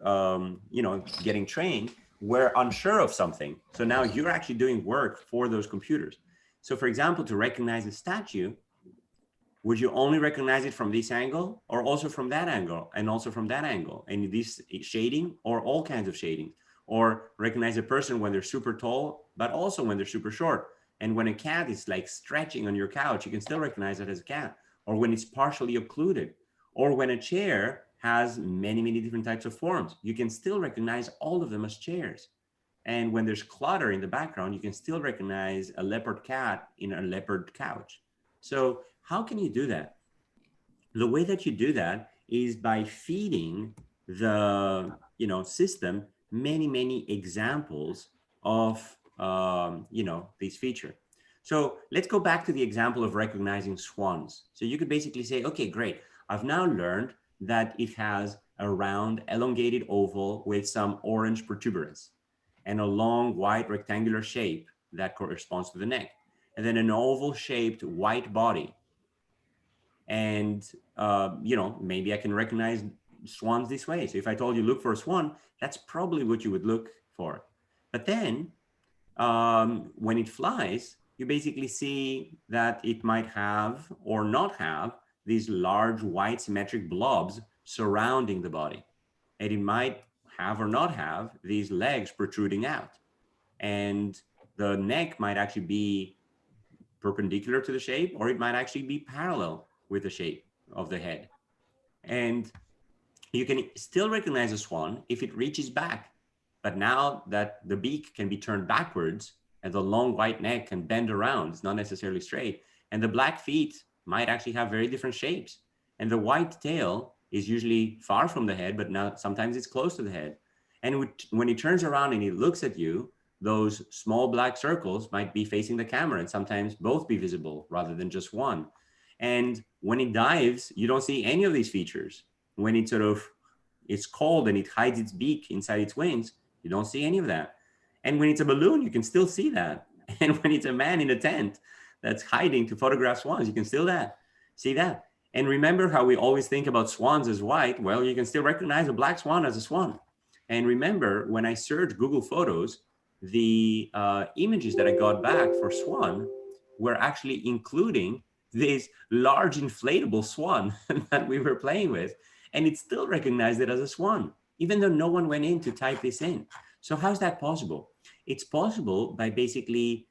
getting trained were unsure of something. So now you're actually doing work for those computers. So for example, to recognize a statue, would you only recognize it from this angle or also from that angle and also from that angle and this shading or all kinds of shading? Or recognize a person when they're super tall, but also when they're super short. And when a cat is like stretching on your couch, you can still recognize it as a cat. Or when it's partially occluded. Or when a chair has many, many different types of forms, you can still recognize all of them as chairs. And when there's clutter in the background, you can still recognize a leopard cat in a leopard couch. So how can you do that? The way that you do that is by feeding the system many, many examples of this feature. So let's go back to the example of recognizing swans. So you could basically say, okay, great. I've now learned that it has a round elongated oval with some orange protuberance and a long white rectangular shape that corresponds to the neck, and then an oval shaped white body. And, maybe I can recognize swans this way. So if I told you look for a swan, that's probably what you would look for. But then when it flies, you basically see that it might have or not have these large white symmetric blobs surrounding the body. And it might have or not have these legs protruding out. And the neck might actually be perpendicular to the shape, or it might actually be parallel with the shape of the head. And you can still recognize a swan if it reaches back. But now that the beak can be turned backwards and the long white neck can bend around, it's not necessarily straight. And the black feet might actually have very different shapes. And the white tail is usually far from the head, but now sometimes it's close to the head. And when it turns around and it looks at you, those small black circles might be facing the camera and sometimes both be visible rather than just one. And when it dives, you don't see any of these features. When it's cold and it hides its beak inside its wings, you don't see any of that. And when it's a balloon, you can still see that. And when it's a man in a tent that's hiding to photograph swans, you can still see that. And remember how we always think about swans as white? Well, you can still recognize a black swan as a swan. And remember, when I searched Google Photos, the images that I got back for swan were actually including this large inflatable swan that we were playing with. And it still recognized it as a swan, even though no one went in to type this in. So how's that possible? It's possible by basically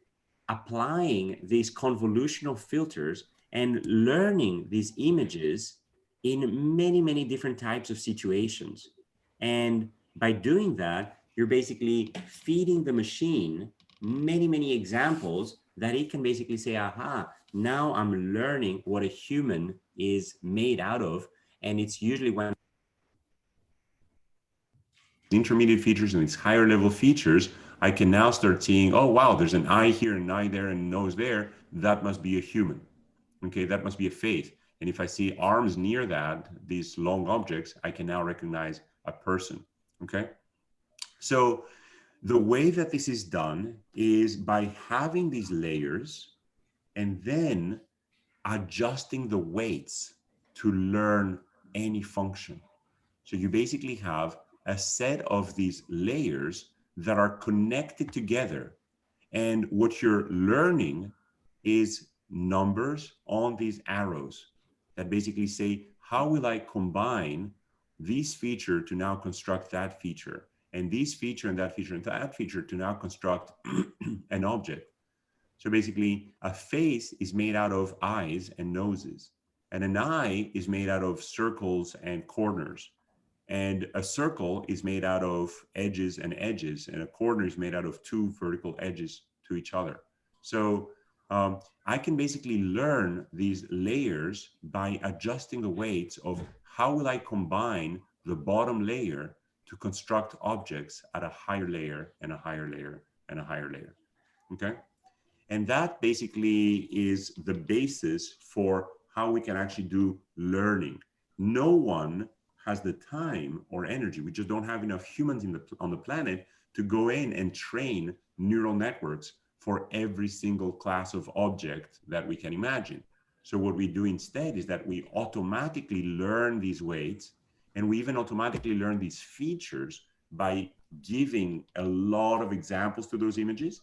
applying these convolutional filters and learning these images in many, many different types of situations. And by doing that, you're basically feeding the machine many, many examples that it can basically say, aha, now I'm learning what a human is made out of. And it's usually when intermediate features and these higher level features, I can now start seeing, oh, wow, there's an eye here, an eye there, and a nose there. That must be a human. Okay, that must be a face. And if I see arms near that, these long objects, I can now recognize a person. Okay, so the way that this is done is by having these layers and then adjusting the weights to learn any function. So you basically have a set of these layers that are connected together. And what you're learning is numbers on these arrows that basically say, how will I combine this feature to now construct that feature, and this feature and that feature and that feature to now construct an object. So basically, a face is made out of eyes and noses, and an eye is made out of circles and corners, and a circle is made out of edges, and a corner is made out of two vertical edges to each other. So I can basically learn these layers by adjusting the weights of how will I combine the bottom layer to construct objects at a higher layer and a higher layer and a higher layer. Okay? And that basically is the basis for how we can actually do learning. No one has the time or energy. We just don't have enough humans on the planet to go in and train neural networks for every single class of object that we can imagine. So what we do instead is that we automatically learn these weights, and we even automatically learn these features by giving a lot of examples to those images.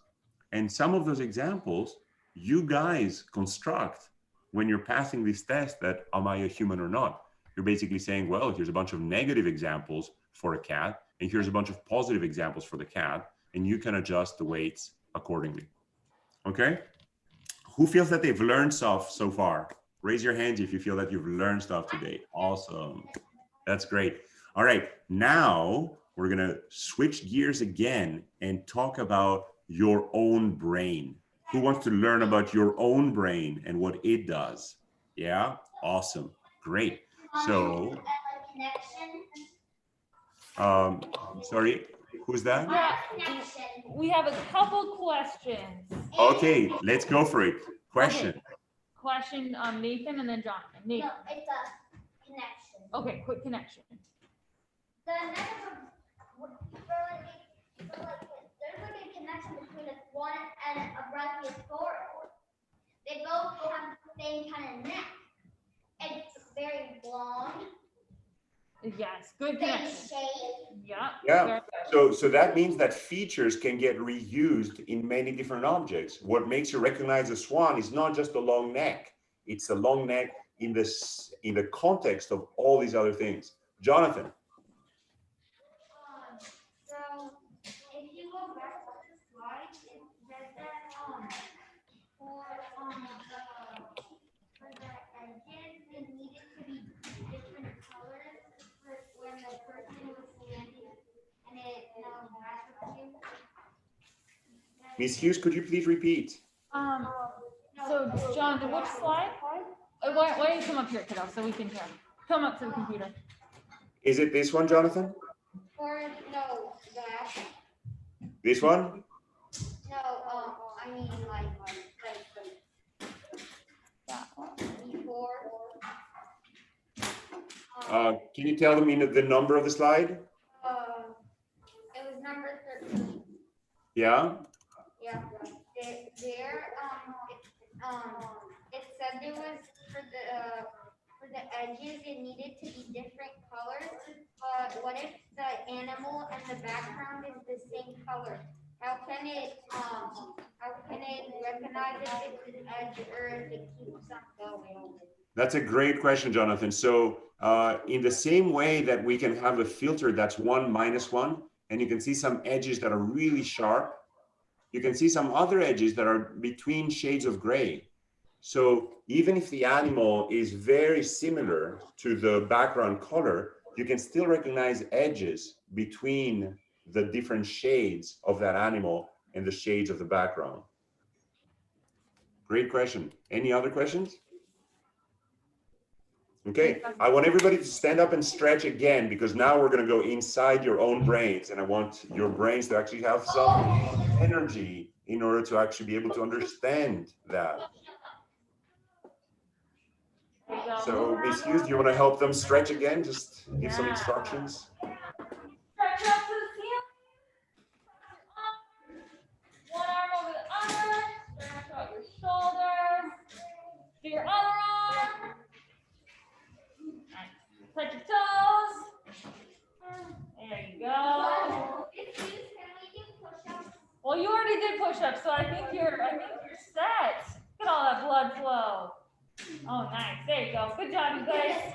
And some of those examples, you guys construct when you're passing this test that, am I a human or not? You're basically saying, well, here's a bunch of negative examples for a cat, and here's a bunch of positive examples for the cat, and you can adjust the weights accordingly. Okay? Who feels that they've learned stuff so far? Raise your hands if you feel that you've learned stuff today. Awesome. That's great. All right, now we're gonna switch gears again and talk about your own brain. Who wants to learn about your own brain and what it does? Yeah, awesome, great. So, sorry, who's that? Yeah, we have a couple questions. Okay, let's go for it. Question. Okay. Question, Nathan and then Jonathan. Nathan. No, it's a connection. Okay, quick connection. The there's like a connection between a swan and a brachiosaurus. They both have the same kind of neck. It's very long. Yes, good Same connection. shape. Yeah. Yeah. So that means that features can get reused in many different objects. What makes you recognize a swan is not just the long neck. It's a long neck in the context of all these other things. Jonathan. So if you go back to the slide, it says that for the edges, it needed to be different colors when the person was standing and it matched you. Ms. Hughes, could you please repeat? So Jonathan, which slide? Why don't you come up here, kiddo, so we can hear. Come up to the computer. Is it this one, Jonathan? Or no, that. This one? No, I mean like That one. before. Can you tell me the number of the slide? It was number 13. Yeah. Yeah. It said it was for the edges. It needed to be different colors. But what if the animal and the background is the same color? How can it recognize if it's an edge or if it keeps on going? That's a great question, Jonathan. So in the same way that we can have a filter that's 1 - 1, and you can see some edges that are really sharp, you can see some other edges that are between shades of gray. So even if the animal is very similar to the background color, you can still recognize edges between the different shades of that animal and the shades of the background. Great question. Any other questions? Okay, I want everybody to stand up and stretch again, because now we're going to go inside your own brains, and I want your brains to actually have some energy in order to actually be able to understand that. So, Miss Hughes, do you want to help them stretch again? Just give some instructions. Stretch up to the ceiling. One arm over the other. Stretch out your shoulders. Do your other arm. Nice. Touch your toes. There you go. Well, you already did push-ups, so I think you're set. Look at all that blood flow. Oh, nice. There you go. Good job, you guys.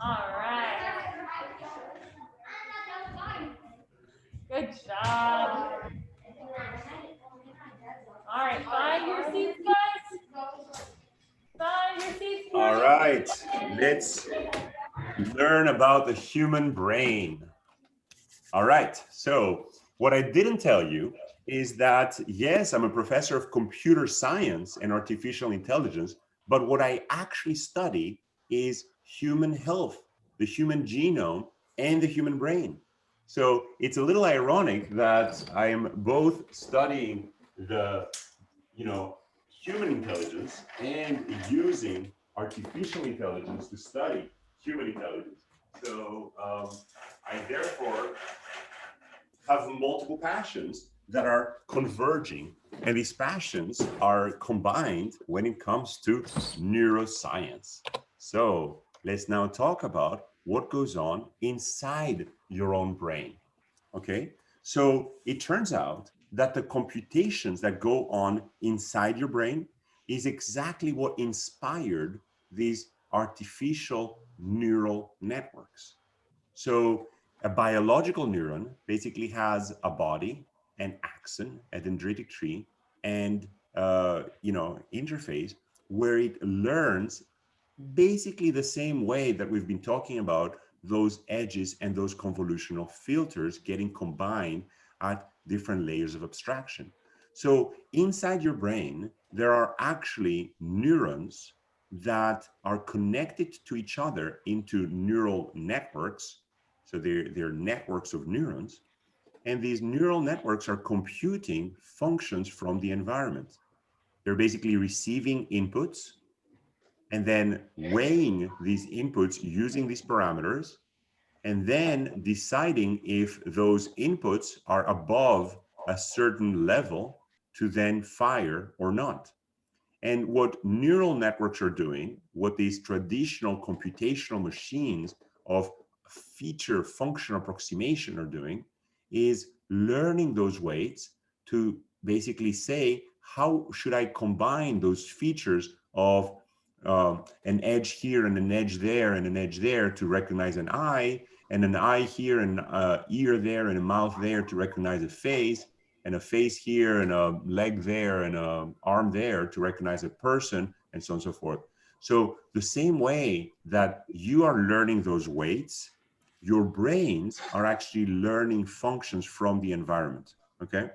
All right. Good job. All right, find your seats, guys. Find your seats. All right, let's learn about the human brain. All right, so what I didn't tell you is that, yes, I'm a professor of computer science and artificial intelligence, but what I actually study is human health, the human genome, and the human brain. So it's a little ironic that I am both studying the, human intelligence and using artificial intelligence to study human intelligence. So I therefore have multiple passions that are converging, and these passions are combined when it comes to neuroscience. So let's now talk about what goes on inside your own brain. Okay, so it turns out that the computations that go on inside your brain is exactly what inspired these artificial neural networks. So a biological neuron basically has a body, an axon, a dendritic tree, and interface where it learns basically the same way that we've been talking about those edges and those convolutional filters getting combined at different layers of abstraction. So inside your brain, there are actually neurons that are connected to each other into neural networks. So they're networks of neurons. And these neural networks are computing functions from the environment. They're basically receiving inputs and then weighing these inputs using these parameters, and then deciding if those inputs are above a certain level to then fire or not. And what neural networks are doing, what these traditional computational machines of feature function approximation are doing, is learning those weights to basically say, how should I combine those features of an edge here and an edge there and an edge there to recognize an eye, and an eye here and an ear there and a mouth there to recognize a face, and a face here and a leg there and an arm there to recognize a person, and so on and so forth. So the same way that you are learning those weights, your brains are actually learning functions from the environment, okay?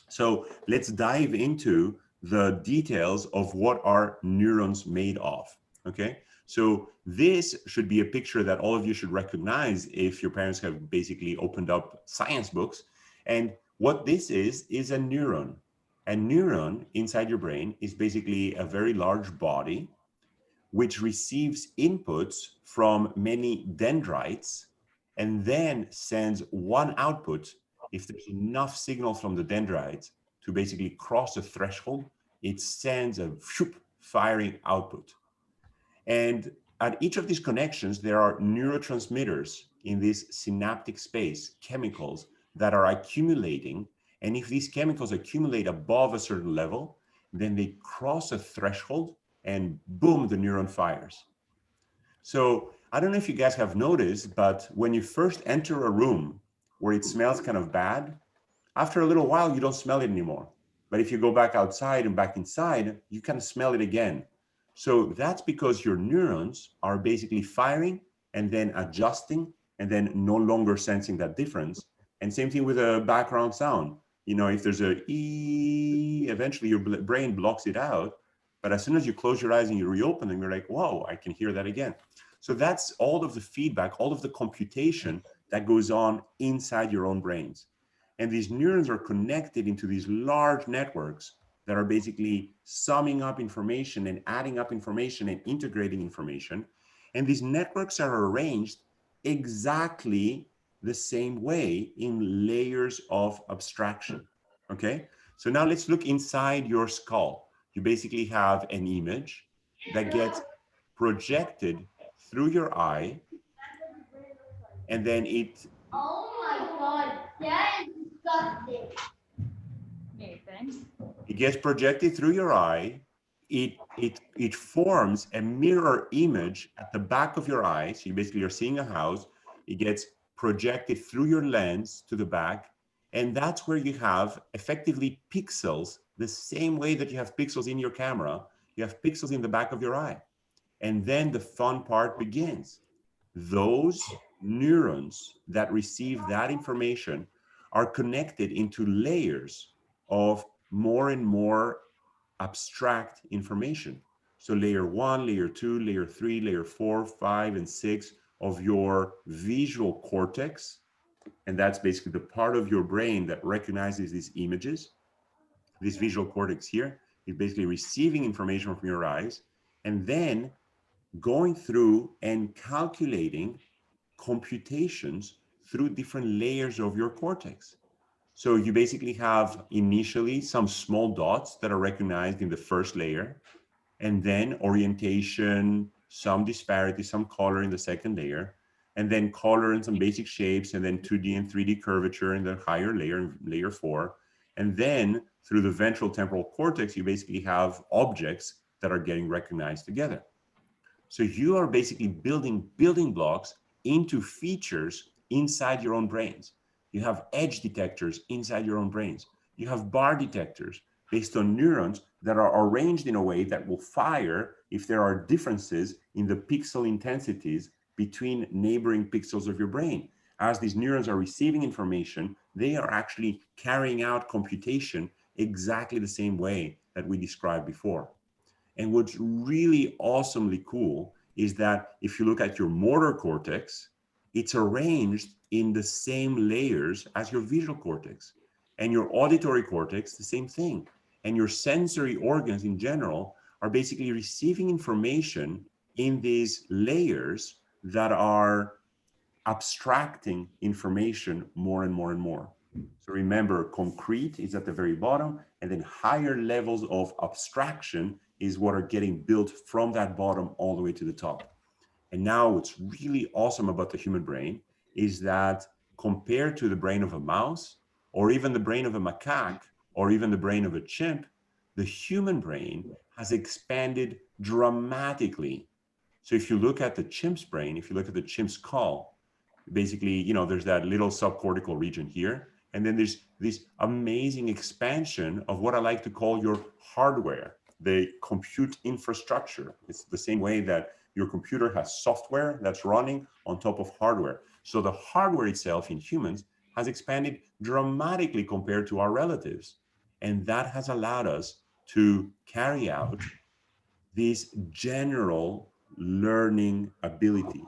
So let's dive into the details of what are neurons made of, okay? So this should be a picture that all of you should recognize if your parents have basically opened up science books. And what this is a neuron. A neuron inside your brain is basically a very large body which receives inputs from many dendrites and then sends one output. If there's enough signal from the dendrites to basically cross a threshold, it sends a firing output. And at each of these connections, there are neurotransmitters in this synaptic space, chemicals that are accumulating. And if these chemicals accumulate above a certain level, then they cross a threshold and boom, the neuron fires. So I don't know if you guys have noticed, but when you first enter a room where it smells kind of bad, after a little while, you don't smell it anymore. But if you go back outside and back inside, you kind of smell it again. So that's because your neurons are basically firing and then adjusting and then no longer sensing that difference. And same thing with a background sound. If there's a E, eventually your brain blocks it out. But as soon as you close your eyes and you reopen them, you're like, whoa, I can hear that again. So that's all of the feedback, all of the computation that goes on inside your own brains. And these neurons are connected into these large networks that are basically summing up information and adding up information and integrating information. And these networks are arranged exactly the same way in layers of abstraction, okay? So now let's look inside your skull. You basically have an image that gets projected through your eye, and then it Oh my God, that is disgusting. Nathan. gets projected through your eye. It forms a mirror image at the back of your eye. So you basically are seeing a house. It gets projected through your lens to the back. And that's where you have effectively pixels, the same way that you have pixels in your camera. You have pixels in the back of your eye. And then the fun part begins. Those neurons that receive that information are connected into layers of more and more abstract information. So layer 1, layer 2, layer 3, layer 4, 5, and 6 of your visual cortex. And that's basically the part of your brain that recognizes these images. This visual cortex here is basically receiving information from your eyes and then going through and calculating computations through different layers of your cortex. So you basically have initially some small dots that are recognized in the first layer, and then orientation, some disparity, some color in the second layer, and then color and some basic shapes, and then 2D and 3D curvature in the higher layer, layer 4. And then through the ventral temporal cortex, you basically have objects that are getting recognized together. So you are basically building building blocks into features inside your own brains. You have edge detectors inside your own brains. You have bar detectors based on neurons that are arranged in a way that will fire if there are differences in the pixel intensities between neighboring pixels of your brain. As these neurons are receiving information, they are actually carrying out computation exactly the same way that we described before. And what's really awesomely cool is that if you look at your motor cortex, it's arranged in the same layers as your visual cortex. And your auditory cortex, the same thing. And your sensory organs in general are basically receiving information in these layers that are abstracting information more and more and more. So remember, concrete is at the very bottom, and then higher levels of abstraction is what are getting built from that bottom all the way to the top. And now what's really awesome about the human brain is that compared to the brain of a mouse, or even the brain of a macaque, or even the brain of a chimp, the human brain has expanded dramatically. So if you look at the chimp's brain, if you look at the chimp's skull, basically, you know, there's that little subcortical region here. And then there's this amazing expansion of what I like to call your hardware, the compute infrastructure. It's the same way that your computer has software that's running on top of hardware. So the hardware itself in humans has expanded dramatically compared to our relatives. And that has allowed us to carry out this general learning ability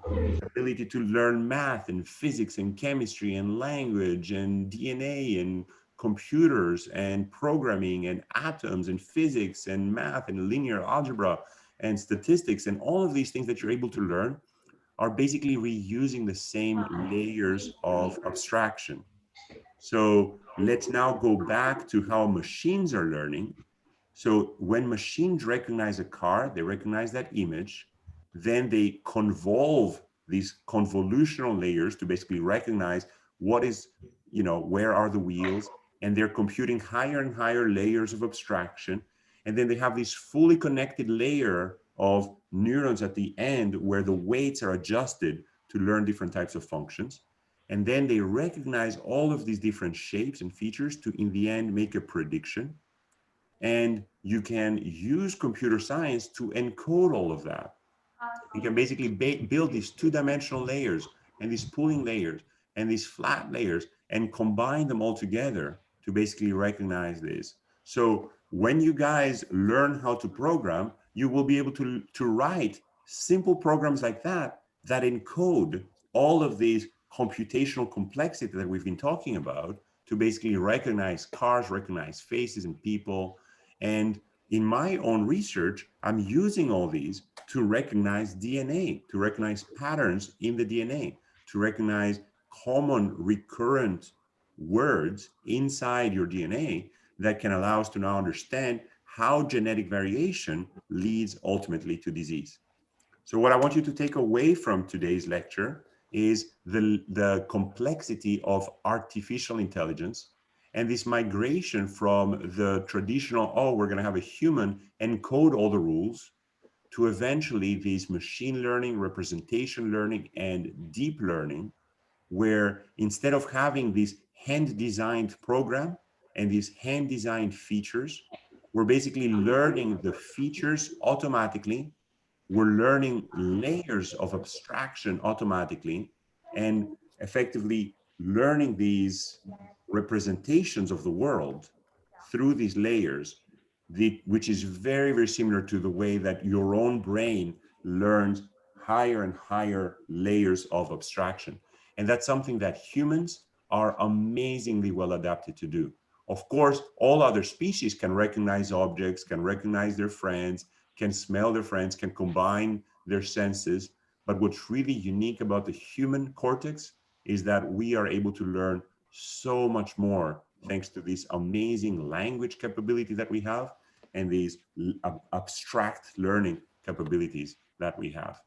to learn math and physics and chemistry and language and DNA and computers and programming and atoms and physics and math and linear algebra and statistics, and all of these things that you're able to learn are basically reusing the same layers of abstraction. So let's now go back to how machines are learning. So when machines recognize a car, they recognize that image, then they convolve these convolutional layers to basically recognize what is, you know, where are the wheels, and they're computing higher and higher layers of abstraction. And then they have this fully connected layer of neurons at the end where the weights are adjusted to learn different types of functions. And then they recognize all of these different shapes and features to, in the end, make a prediction. And you can use computer science to encode all of that. You can basically build these two-dimensional layers and these pooling layers and these flat layers and combine them all together to basically recognize this. So when you guys learn how to program, you will be able to write simple programs like that encode all of these computational complexity that we've been talking about to basically recognize cars, recognize faces and people. And in my own research, I'm using all these to recognize DNA, to recognize patterns in the DNA, to recognize common recurrent words inside your DNA that can allow us to now understand how genetic variation leads ultimately to disease. So what I want you to take away from today's lecture is the complexity of artificial intelligence and this migration from the traditional, oh, we're going to have a human encode all the rules, to eventually these machine learning, representation learning, and deep learning, where instead of having this hand-designed program and these hand-designed features, we're basically learning the features automatically. We're learning layers of abstraction automatically, and effectively learning these representations of the world through these layers, which is very, very similar to the way that your own brain learns higher and higher layers of abstraction. And that's something that humans are amazingly well adapted to do. Of course, all other species can recognize objects, can recognize their friends, can smell their friends, can combine their senses. But what's really unique about the human cortex is that we are able to learn so much more thanks to this amazing language capability that we have and these abstract learning capabilities that we have.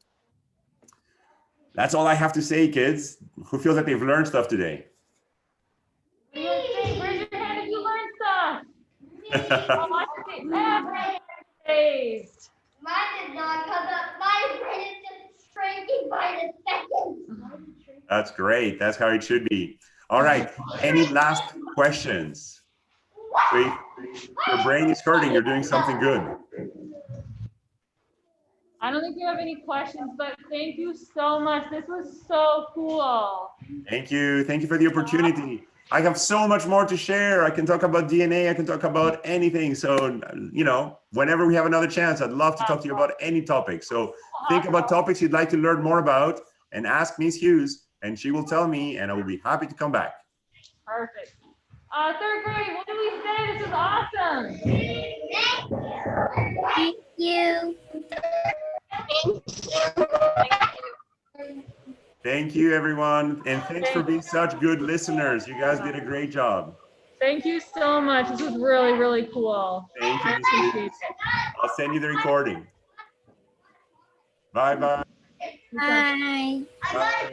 That's all I have to say, kids. Who feels that they've learned stuff today? Raise your hand if you learned stuff. Oh, I think everybody's saved. Mine did not, because my brain is just shrinking by the second. That's great. That's how it should be. All right. Any last questions? Wait, your brain is hurting. You're doing something good. I don't think we have any questions, but thank you so much. This was so cool. Thank you. Thank you for the opportunity. I have so much more to share. I can talk about DNA. I can talk about anything. So, you know, whenever we have another chance, I'd love to talk to you about any topic. So think about topics you'd like to learn more about and ask Ms. Hughes, and she will tell me, and I will be happy to come back. Perfect. Third grade, what do we say? This is awesome. Thank you. Thank you, everyone. And thanks for being such good listeners. You guys did a great job. Thank you so much. This was really, really cool. Thank you, I Ms. appreciate Hughes. it. I'll send you the recording. Bye-bye. Bye. Bye.